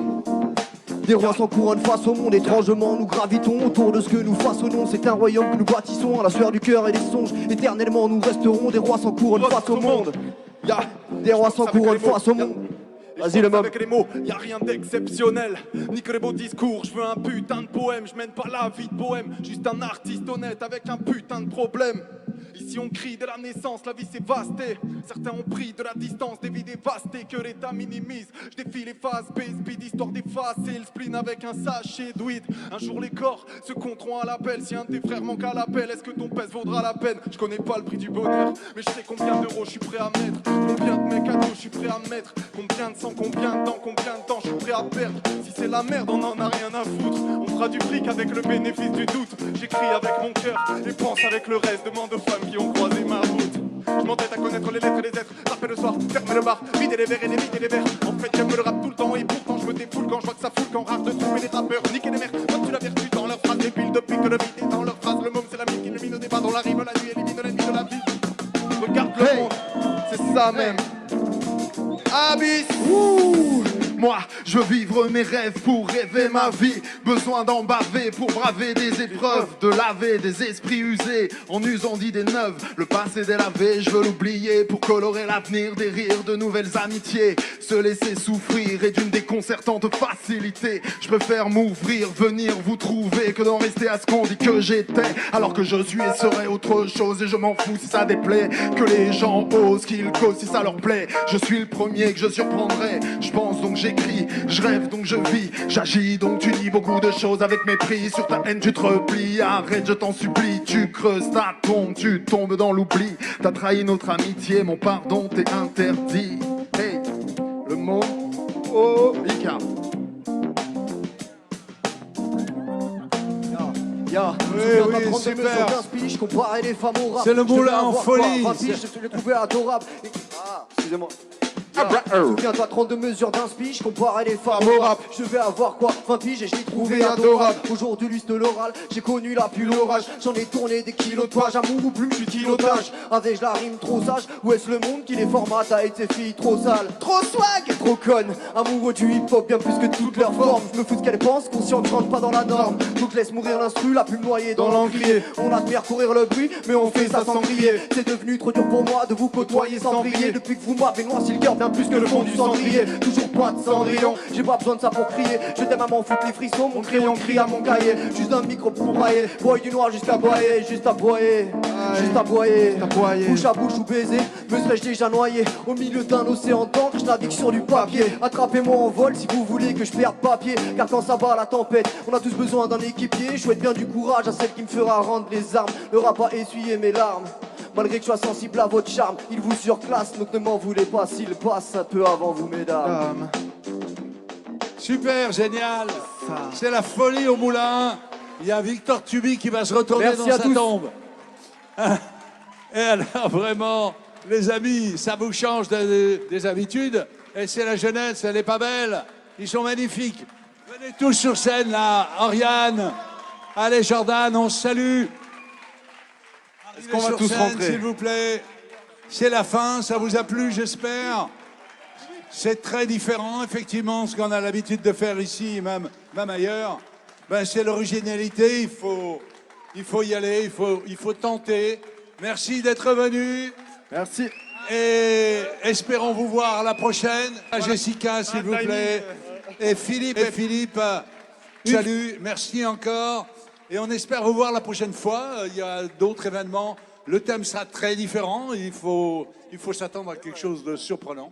Des rois sans couronne face au monde. Étrangement nous gravitons autour de ce que nous façonnons. C'est un royaume que nous bâtissons à la sueur du cœur et des songes. Éternellement nous resterons des rois sans couronne face au monde. Des rois sans couronne face au monde. Vas-y le mob. Avec les mots, y a rien d'exceptionnel. Ni que les beaux discours, je veux un putain de poème. Je mène pas la vie de bohème, juste un artiste honnête avec un putain de problème. Ici on crie de la naissance, la vie s'est vastée. Certains ont pris de la distance, des vies dévastées que l'État minimise. Je défie les phases B, speed, histoire d'effacer le spleen avec un sachet de weed. Un jour les corps se compteront à l'appel. Si un de tes frères manque à l'appel, est-ce que ton pèse vaudra la peine? Je connais pas le prix du bonheur, mais je sais combien d'euros je suis prêt à mettre. Combien de mes cadeaux je suis prêt à mettre. Combien de sang, combien de temps je suis prêt à perdre. Si c'est la merde, on en a rien à foutre. On fera du fric avec le bénéfice du doute. J'écris avec mon cœur et pense avec le reste. Demande aux femmes qui ont croisé ma route. Je m'entête à connaître les lettres et les êtres. Rappel le soir, ferme le bar, vider les verres et les vider les verres. En fait j'aime le rap tout le temps et pourtant je me défoule quand je vois que ça fout. Quand rare de trouver les trappeurs, niquer les mères. Quand tu la vertu dans leurs phrases, les piles depuis que le beat est dans leurs phrases. Le môme c'est la mine qui illumine au débat dans la rime. La nuit élimine l'ennemi de la vie. Regarde le monde, c'est ça même. Abyss. Moi, je veux vivre mes rêves pour rêver ma vie. Besoin d'en baver pour braver des épreuves. De laver des esprits usés en usant d'idées neuves. Le passé délavé, je veux l'oublier pour colorer l'avenir. Des rires, de nouvelles amitiés. Se laisser souffrir est d'une déconcertante facilité. Je préfère m'ouvrir, venir vous trouver que d'en rester à ce qu'on dit que j'étais. Alors que je suis et serai autre chose et je m'en fous si ça déplaît. Que les gens osent, qu'ils causent si ça leur plaît. Je suis le premier que je surprendrai. Je pense donc j'écris, je rêve donc je vis. J'agis donc tu dis beaucoup de choses avec mépris. Sur ta haine tu te replies, arrête je t'en supplie. Tu creuses ta tombe, tu tombes dans l'oubli. T'as trahi notre amitié, mon pardon t'est interdit. Hey, le mot, oh, Ika. Oui, super. Je comparais les femmes au rap. C'est le moulin en folie. Je l'ai trouvé adorable. Ah, excusez-moi. Souviens-toi, 32 mesures d'inspi, je comparais les femmes au rap. Je vais avoir quoi, 20 piges et je l'ai trouvé adorable. Aujourd'hui, lui, de l'oral, j'ai connu la pluie, l'orage. J'en ai tourné des kilos de page, amour ou plume, je suis kilotage. Avec la rime trop sage, où est-ce le monde qui les formate avec ses filles trop sales, trop swag, trop connes. Amoureux du hip-hop, bien plus que toutes leurs formes. Je me fous de qu'elles pensent, conscient, je rentre pas dans la norme. Donc je laisse mourir l'instru, la plume noyée dans l'anglier. On admire courir le bruit, mais on fait ça sans crier. C'est devenu trop dur pour moi de vous côtoyer sans briller. Depuis que vous m'avez noirci le cœur, bien plus que le fond du cendrier. Toujours pas de cendrillon, j'ai pas besoin de ça pour crier. Je t'aime à m'en foutre les frissons, mon crayon crie à mon cahier. Juste un micro pour brailler, boy du noir jusqu'à boyer, juste à boyer, juste à boyer. Bouche à bouche ou baiser, me serais-je déjà noyé au milieu d'un océan d'encre, je navigue sur du papier. Attrapez-moi en vol si vous voulez que je perde papier. Car quand ça bat la tempête, on a tous besoin d'un équipier. Je souhaite bien du courage à celle qui me fera rendre les armes. Le rap a essuyé mes larmes. Malgré que je sois sensible à votre charme, il vous surclasse, donc ne m'en voulez pas s'il passe un peu avant vous, mesdames. Super, génial. C'est la folie au moulin. Il y a Victor Tubi qui va se retourner Merci dans à sa tous. tombe. Et alors, vraiment, les amis, ça vous change des habitudes. Et c'est la jeunesse, elle n'est pas belle. Ils sont magnifiques. Venez tous sur scène, là. Oriane, allez, Jordan, on se salue. Est-ce qu'on va Sur tous scène, rentrer? s'il vous plaît. C'est la fin, ça vous a plu, j'espère. C'est très différent, effectivement, ce qu'on a l'habitude de faire ici, même ailleurs. Ben, c'est l'originalité, il faut y aller, il faut tenter. Merci d'être venu. Merci. Et espérons vous voir la prochaine. Jessica, s'il vous plaît. Et Philippe, salut, merci encore. Et on espère vous voir la prochaine fois. Il y a d'autres événements. Le thème sera très différent. Il faut s'attendre à quelque chose de surprenant.